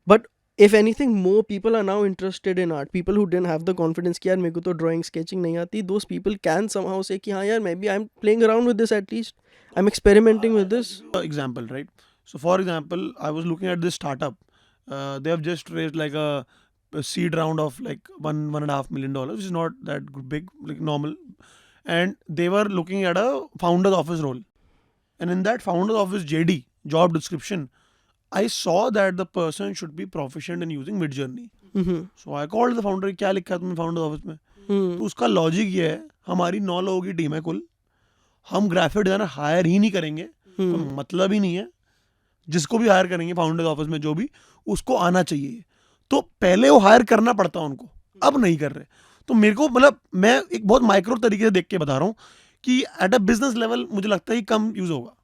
but if anything, more people are now interested in art. People who didn't have the confidence कि यार मेरे को तो drawing sketching नहीं आती, those people can somehow say कि हाँ यार maybe I'm playing around with this, at least I'm experimenting with this. Example, right? So for example, I was looking at this startup. They have just raised like a seed round of like $1.5 million, which is not that big, like normal. And they were looking at a founder's office role. And in that founder's office JD, job description, I saw that the person should be proficient in using Midjourney. So I called the founder, क्या लिखा है तुमने founder's office में? तो उसका logic ये है, हमारी 9 लोगों की टीम है कुल, हम ग्राफिक डिजाइनर हायर ही नहीं करेंगे, कोई मतलब ही नहीं है, जिसको भी हायर करेंगे फाउंडर्स ऑफिस में जो भी, उसको आना चाहिए. तो पहले वो हायर करना पड़ता उनको, अब नहीं कर रहे. तो मेरे को मतलब मैं एक बहुत माइक्रो तरीके से देख के बता रहा हूँ कि एट अ बिजनेस लेवल मुझे लगता है कि कम यूज होगा.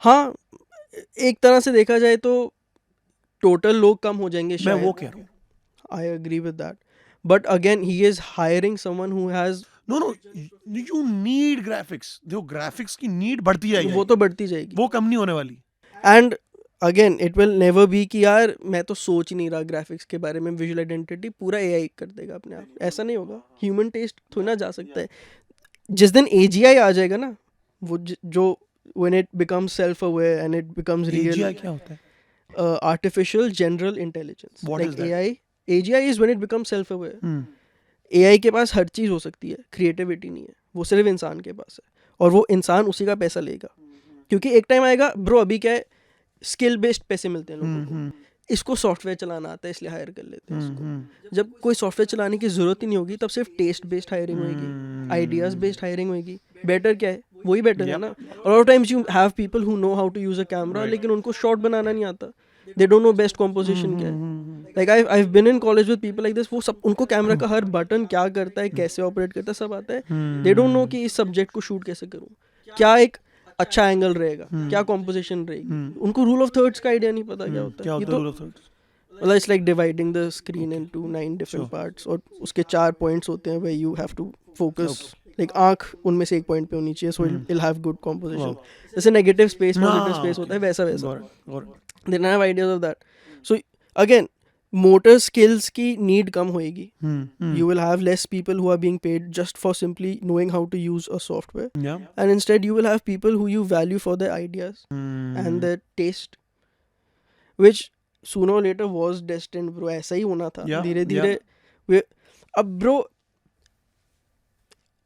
हाँ, एक तरह से देखा जाए तो टोटल लोग कम हो जाएंगे मैं शायद. वो कह रहा हूँ. I agree with that. But again, he is hiring someone who has. No you need graphics. देखो ग्राफिक्स की नीड बढ़ती जाएगी, वो तो बढ़ती जाएगी. वो कम नहीं होने वाली. And again, it will never be कि यार मैं तो सोच ही नहीं रहा ग्राफिक्स के बारे में, विजुअल आइडेंटिटी पूरा AI कर देगा अपने आप. ऐसा नहीं होगा. ह्यूमन टेस्ट थोड़ा ना जा सकता है. जिस दिन AGI आ जाएगा ना, वो जो when it becomes self-aware and it becomes real. AGI क्या होता है? Artificial General Intelligence. What like is that? AI. AGI is when it becomes self-aware. Hmm. AI के पास हर चीज़ हो सकती है, क्रिएटिविटी नहीं है, वो सिर्फ इंसान के पास है, और वो इंसान उसी का पैसा लेगा. क्योंकि एक टाइम आएगा ब्रो, अभी क्या है, स्किल बेस्ड पैसे मिलते हैं लोगों को. इसको सॉफ्टवेयर चलाना आता है इसलिए हायर कर लेते हैं इसको. जब कोई सॉफ्टवेयर चलाने की जरूरत ही नहीं होगी तब सिर्फ टेस्ट बेस्ड हायरिंग होगी, आइडियाज बेस्ड हायरिंग होगी. बेटर क्या है, वही बेटर है ना. और times you have people who know how to use a camera, लेकिन उनको शॉट बनाना नहीं आता. They don't know best composition क्या है. Like I been in college with people like this, वो सब, उनको कैमरा का हर बटन क्या करता है, कैसे ऑपरेट करता है, सब आता है. दे डोंट नो कि इस सब्जेक्ट को शूट कैसे करूँ, क्या एक अच्छा एंगल रहेगा, क्या कॉम्पोजिशन रहेगी. उनको रूल ऑफ थर्ड्स का आइडिया नहीं पता क्या होता है. ये तो मतलब it's like dividing the screen into 9 different parts, और उसके 4 पॉइंट्स होते हैं, where you have to focus. Like आंख उनमें से एक पॉइंट पे होनी चाहिए, so it will have good composition. जैसे नेगेटिव स्पेस, पॉजिटिव स्पेस होता है, वैसा they don't have ideas of that. So again, motor skills की नीड कम होएगी. You will have less people who are being paid just for simply knowing how to use a software. Yeah. And instead you will have people who you value for their ideas and their taste, which sooner or later was destined, bro. ऐसा ही होना था. Yeah, धीरे धीरे अब bro,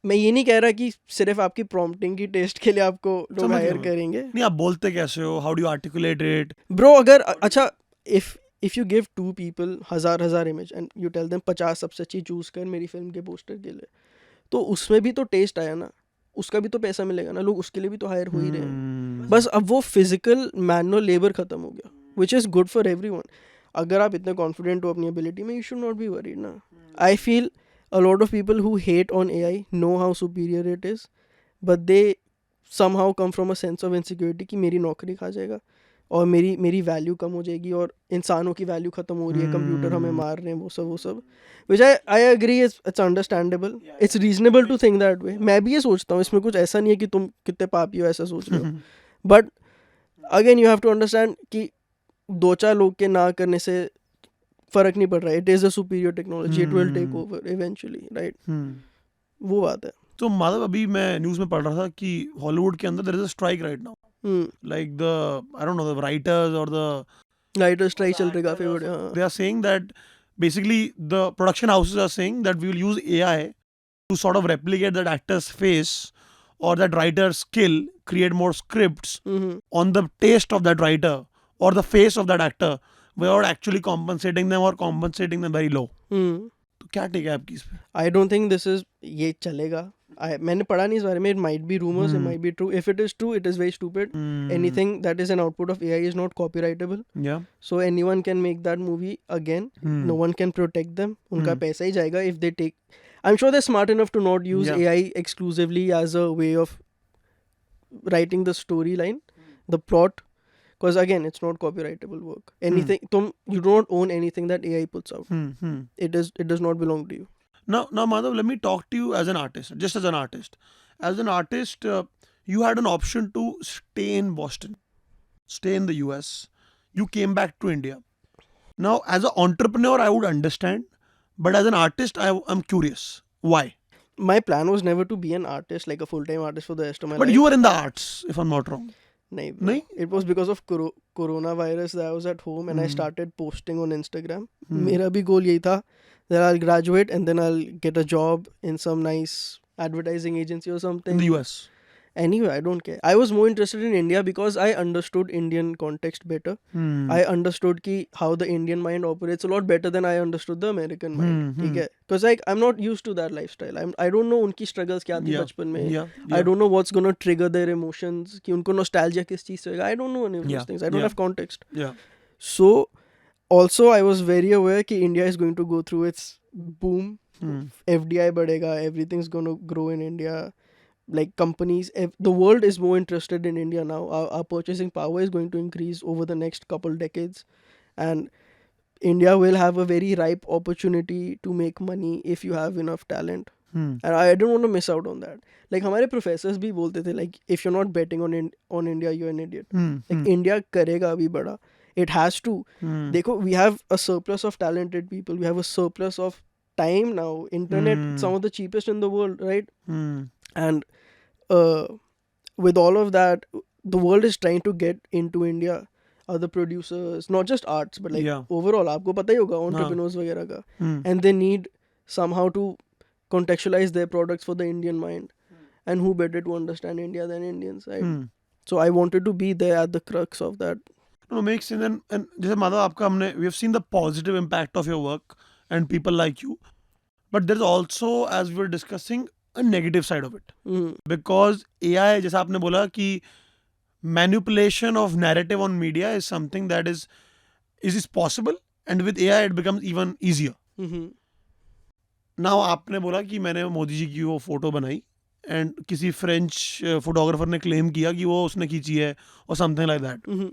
मैं ये नहीं कह रहा कि सिर्फ आपकी प्रॉम्प्टिंग की टेस्ट के लिए आपको लोग हायर करेंगे. नहीं, आप बोलते कैसे हो, how do you articulate it bro. अगर अच्छा, if you give 2 people हजार image and you tell them 50 सबसे अच्छी चूज कर मेरी फिल्म के पोस्टर के लिए, तो उसमें भी तो टेस्ट आया ना, उसका भी तो पैसा मिलेगा ना, लोग उसके लिए भी तो हायर हो ही रहे हैं. बस अब वो फिजिकल मैनुअल लेबर खत्म हो गया, which is good for everyone. अगर आप इतने कॉन्फिडेंट हो अपनी एबिलिटी में, you should not be worried ना. I feel a lot of people who hate on AI know how superior it is, but they somehow come from a sense of insecurity कि मेरी नौकरी खा जाएगा और मेरी वैल्यू कम हो जाएगी और इंसानों की वैल्यू खत्म हो रही है, कंप्यूटर हमें मार रहे हैं, वो सब which I agree, it's understandable, it's reasonable to think that way. मैं भी ये सोचता हूँ, इसमें कुछ ऐसा नहीं है कि तुम कितने पापी हो ऐसा सोच रहे हो. But again you have to understand कि 2-4 लोग के ना करने से फर्क नहीं पड़ रहा है. It is a superior technology, it will take over eventually, right. वो बात है. तो माधव, अभी मैं न्यूज़ में पढ़ रहा था कि हॉलीवुड के अंदर there is a strike right now. Like the I don't know the writers और द राइटर स्ट्राइक चल रही है काफी बड़े. They are saying that basically the production houses are saying that we will use AI to sort of replicate that actor's face or that writer's skill, create more scripts on the taste of that writer or the face of that actor, without actually compensating them or compensating them very low. तो क्या take है आपकी इस पे? I don't think this is, ये चलेगा. मैंने पढ़ा नहीं इस बारे में. It might be rumors, it might be true. If it is true, it is very stupid. Anything that is an output of AI is not copyrightable. Yeah. So anyone can make that movie again. No one can protect them. उनका पैसा ही जाएगा if they take. I'm sure they're smart enough to not use AI exclusively as a way of writing the storyline, the plot. Because again, it's not copyrightable work. Anything, you don't own anything that AI puts out. It does not belong to you. Now, Madhav, let me talk to you as an artist, just as an artist. As an artist, you had an option to stay in Boston, stay in the US. You came back to India. Now, as an entrepreneur, I would understand, but as an artist, I'm curious. Why? My plan was never to be an artist, like a full-time artist for the rest of my But life. you were in the arts, if I'm not wrong. Nahi, bro. Nahi? It was because of coronavirus that I was at home and I started posting on Instagram. Mera bhi goal yahi tha that I'll graduate and then I'll get a job in some nice advertising agency or something. In the US. Anyway, I don't care. I was more interested in India because I understood Indian context better. I understood how the Indian mind operates a lot better than I understood the American mind. Because like I'm not used to that lifestyle. I don't know उनकी struggles क्या थी बचपन में. I don't know what's gonna trigger their emotions. कि उनको nostalgia किस चीज से होगा. I don't know any of those things. I don't have context. Yeah. So also I was very aware कि India is going to go through its boom. FDI बढ़ेगा. Everything's gonna grow in India. Like companies, the world is more interested in India now. Our purchasing power is going to increase over the next couple decades, and India will have a very ripe opportunity to make money if you have enough talent. And I don't want to miss out on that. Like हमारे professors भी बोलते थे, like if you're not betting on India, you're an idiot. Like India करेगा अभी बड़ा. It has to. देखो, we have a surplus of talented people. We have a surplus of time now. Internet, some of the cheapest in the world, right? And with all of that, the world is trying to get into India. Other producers, not just arts, but like overall, आपको पता ही होगा entrepreneurs वगैरह का, and they need somehow to contextualize their products for the Indian mind. And who better to understand India than Indians, right? So I wanted to be there at the crux of that. No, makes sense. And जैसे माधव आपका हमने we have seen the positive impact of your work and people like you, but there's also, as we were discussing, a negative side of it. Because AI, जैसा आपने बोला कि manipulation of narrative on media is something that is possible, and with AI it becomes even easier. Now आपने बोला कि मैंने मोदी जी की वो फोटो बनाई एंड किसी फ्रेंच फोटोग्राफर ने क्लेम किया कि वो उसने खींची है और something like that.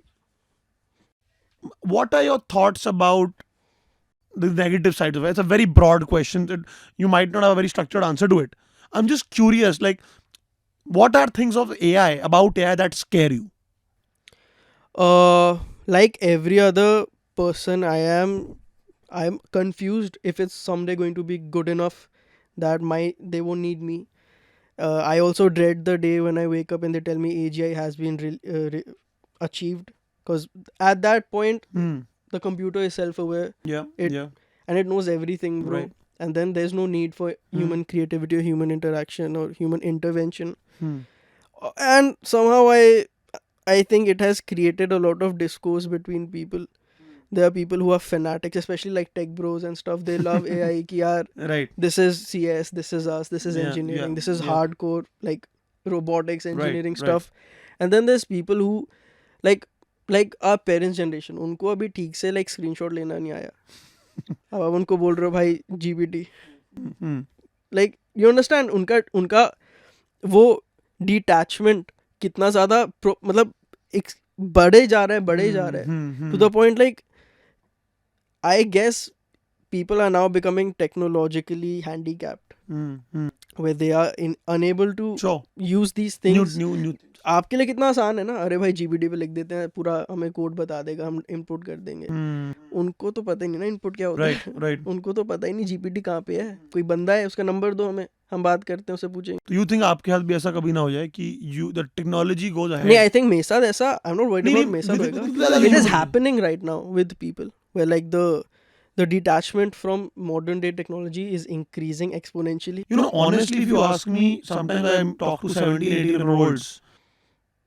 What are your thoughts about the negative sides of it? It's a very broad question that you might not have a very structured answer to it. I'm just curious, like, what are things of AI, about AI, that scare you? Like every other person, I'm confused if it's someday going to be good enough that they won't need me. I also dread the day when I wake up and they tell me AGI has been achieved, because at that point the computer is self-aware. And it knows everything, bro. Right. And then there's no need for human creativity or human interaction or human intervention. And somehow I think it has created a lot of discourse between people. There are people who are fanatics, especially like tech bros and stuff. They love AI. Ki yaar, Right. this is CS, this is us, this is engineering, this is hardcore, like robotics, engineering stuff. And then there's people who like our parents generation, उनको अभी ठीक से like screenshot लेना नहीं आया. अब आप उनको बोल रहे हो भाई GPT. Like you understand, उनका वो detachment कितना ज़्यादा मतलब बढ़े जा रहा है to the point, like I guess people are now becoming technologically handicapped, where they are unable to use these things. New. आपके लिए कितना आसान है ना, अरे भाई GPT पे लिख देते हैं, पूरा हमें कोड बता देगा, हम इनपुट कर देंगे. उनको तो पता ही नहीं ना इनपुट क्या होता है. Right. उनको तो पता ही नहीं GPT कहाँ पे है. कोई बंदा है, उसका नंबर दो हमें, हम बात करते हैं, उससे पूछेंगे. तो you think आपके साथ भी ऐसा कभी ना हो जाए कि the technology goes ahead? नहीं, I think मेरे साथ ऐसा, I'm not worried about मेरे साथ होएगा. It is happening right now with people, where like the detachment from modern day technology is increasing exponentially. You know, honestly, if you ask me, sometimes I talk to 17-18-year-olds.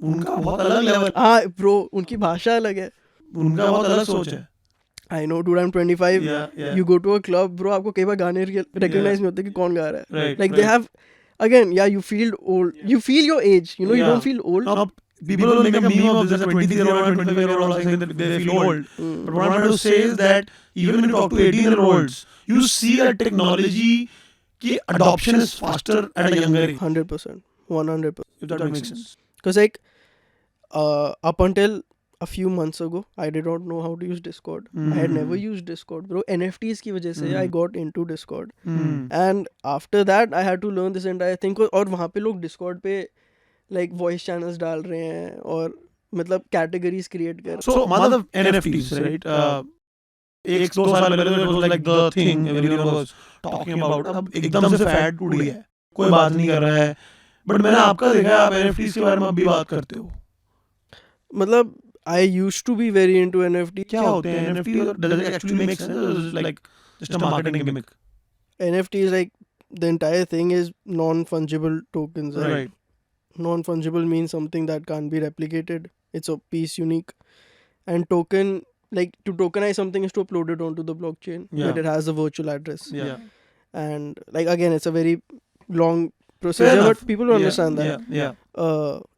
उनका बहुत अलग level. हाँ bro, उनकी भाषा अलग है. उनका बहुत अलग सोच है. I know, dude, I'm 25. Yeah. You go to a club, bro, आपको कई बार गाने recognize नहीं होते कि कौन गा रहा है. Right. Like they have, again, you feel old. You feel your age. You know, you don't feel old. Now, people will make a meme of this, a 20-year-old and 25-year-old saying that they feel old. But what I'm trying to say is that even when you talk to 18-year-olds, you see a technology ki adoption is faster at a younger age. 100%. 100%. If that makes sense. Because like, up until a few months ago, I did not know how to use Discord. I had never used Discord, bro. NFTs की वजह से I got into Discord. And after that, I had to learn this entire thing. और वहाँ पे लोग Discord पे like voice channels डाल रहे हैं और मतलब categories create कर. So Madhav, NFTs, right? 1-2 साल पहले तो it was like the thing everyone was talking about. अब एकदम से फैड टूट गया है, कोई बात नहीं कर रहा है. बट मैंने आपका देखा है, आप NFTs के बारे में अभी बात करते हो. मतलब I used to be very into NFT. क्या होते हैं NFT? Does it actually make sense? Or is it like just a marketing gimmick? NFT is like the entire thing is non-fungible tokens. Right. Non-fungible means something that can't be replicated. It's a piece unique. And token, like to tokenize something is to upload it onto the blockchain. Yeah. That it has a virtual address. Yeah. And like again, it's a very long procedure, Fair enough. but people don't understand that. Yeah.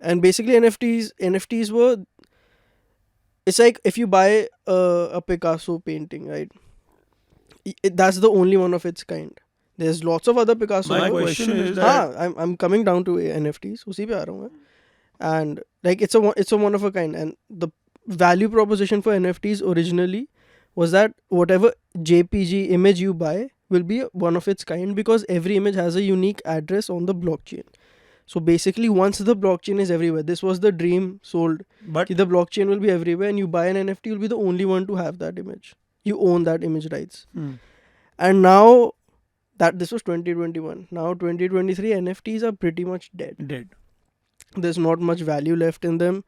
And basically NFTs were, it's like if you buy a Picasso painting, right? That's the only one of its kind. There's lots of other Picasso. My question is that I'm coming down to NFTs. उसी पे आ रहा हूँ मैं. And like it's a one of a kind. And the value proposition for NFTs originally was that whatever JPG image you buy will be one of its kind, because every image has a unique address on the blockchain. So basically, once the blockchain is everywhere, this was the dream sold. But The blockchain will be everywhere, and you buy an NFT, you'll be the only one to have that image. You own that image rights. And now that this was 2021, now 2023, NFTs are pretty much dead. There's not much value left in them.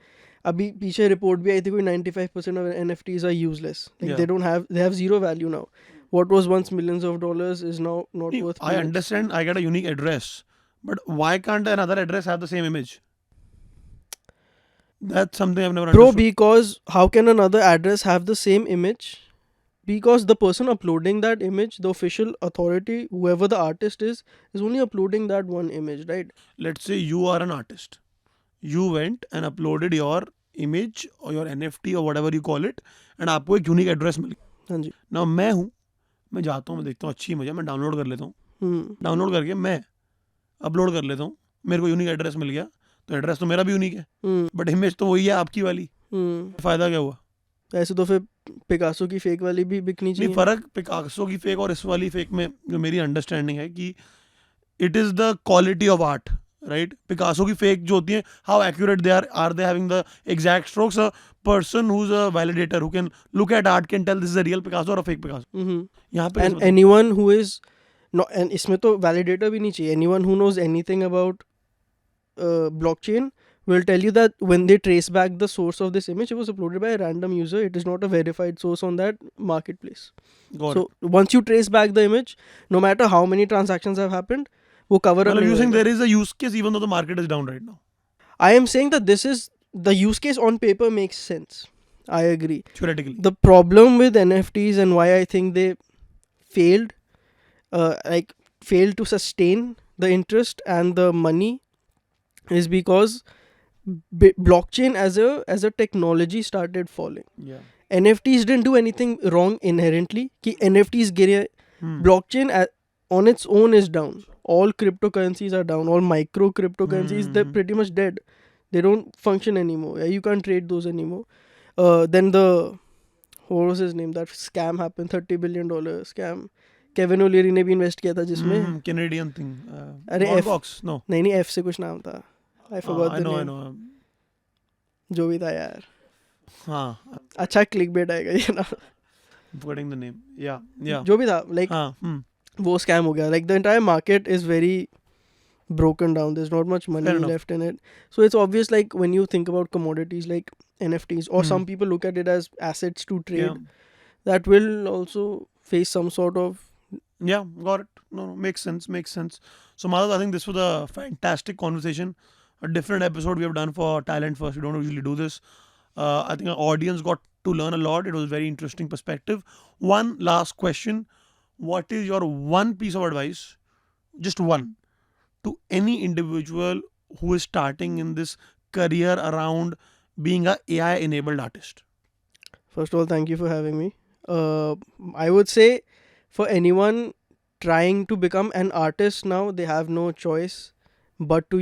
अभी पीछे report भी आई थी कोई 95% of NFTs are useless. Like they have zero value now. What was once millions of dollars is now not worth. I understand. I get a unique address, but why can't another address have the same image? That's something I've never understood. Because how can another address have the same image? Because the person uploading that image, the official authority, whoever the artist is only uploading that one image, right? Let's say you are an artist. You went and uploaded your image or your NFT or whatever you call it, and आपको एक unique address मिल गया. हाँ जी. Now मैं जाता हूँ, मैं देखता हूँ अच्छी इमेज है, मैं डाउनलोड कर लेता हूँ. डाउनलोड करके मैं अपलोड कर लेता हूँ, मेरे को यूनिक एड्रेस मिल गया, तो एड्रेस तो मेरा भी यूनिक है, बट इमेज तो वही है आपकी वाली. फायदा क्या हुआ? ऐसे तो फिर पिकासो की फेक वाली भी बिकनी चाहिए. नहीं, फर्क पिकासो की फेक और इस वाली फेक में जो मेरी अंडरस्टैंडिंग है कि it is the quality of art, right? Picasso की फेक जो होती है, how accurate they are they having the exact strokes? A person who is a validator who can look at art can tell this is a real Picasso और a fake Picasso. यहाँ पे and anyone who is no, and इसमें तो validator भी नहीं चाहिए. Anyone who knows anything about blockchain will tell you that when they trace back the source of this image, it was uploaded by a random user. It is not a verified source on that marketplace. So once you trace back the image, no matter how many transactions have happened, वो cover up. You think there is a use case even though the market is down right now? I am saying that this is the use case on paper makes sense. I agree. Theoretically. The problem with NFTs and why I think they failed to sustain the interest and the money is because blockchain as a technology started falling. Yeah. NFTs didn't do anything wrong inherently. कि NFTs गिरे, blockchain on its own is down. All cryptocurrencies are down. All micro cryptocurrencies, they're pretty much dead. They don't function anymore. You can't trade those anymore. Then what was his name? That scam happened, $30 billion scam. Kevin O'Leary ने भी invest किया था जिसमें. Canadian thing. अरे no. नहीं F से कुछ नाम था. I forgot the name. I know. जो भी था यार. हाँ. अच्छा clickbait आएगा ये ना. Forgetting the name. Yeah. जो भी था, like वो scam हो गया. Like the entire market is very broken down. There's not much money left in it. So it's obvious, like when you think about commodities like NFTs, or some people look at it as assets to trade, that will also face some sort of. Yeah, got it. No, makes sense. So Madhav, I think this was a fantastic conversation. A different episode we have done for Talent First. We don't usually do this. I think our audience got to learn a lot. It was a very interesting perspective. One last question. What is your one piece of advice, just one, to any individual who is starting in this career around being a AI-enabled artist? First of all, thank you for having me. I would say for anyone trying to become an artist now, they have no choice but to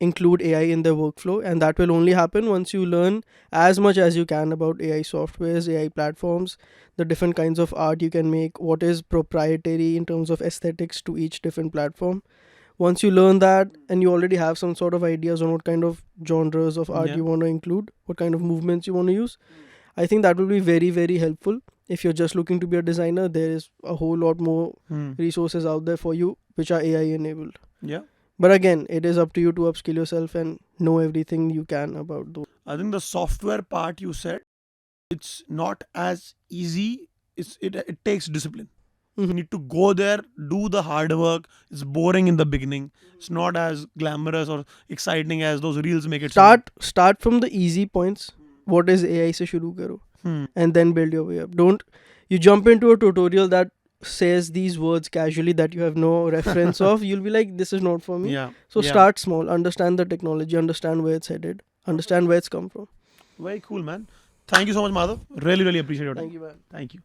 include AI in their workflow, and that will only happen once you learn as much as you can about AI softwares, AI platforms, the different kinds of art you can make, what is proprietary in terms of aesthetics to each different platform. Once you learn that and you already have some sort of ideas on what kind of genres of art you want to include, what kind of movements you want to use, I think that will be very, very helpful. If you're just looking to be a designer, there is a whole lot more resources out there for you which are AI enabled. Yeah. But again, it is up to you to upskill yourself and know everything you can about those. I think the software part you said, it's not as easy. It takes discipline. You need to go there, do the hard work. It's boring in the beginning. It's not as glamorous or exciting as those reels make it sound. Start from the easy points. What is AI se shuru karo, and then build your way up. Don't you jump into a tutorial that says these words casually that you have no reference of. You'll be like, this is not for me. Yeah. So yeah. start small, understand the technology, understand where it's headed, understand where it's come from. Very cool, man. Thank you so much, Madhav. Really, really appreciate your time. Thank you, man. Thank you.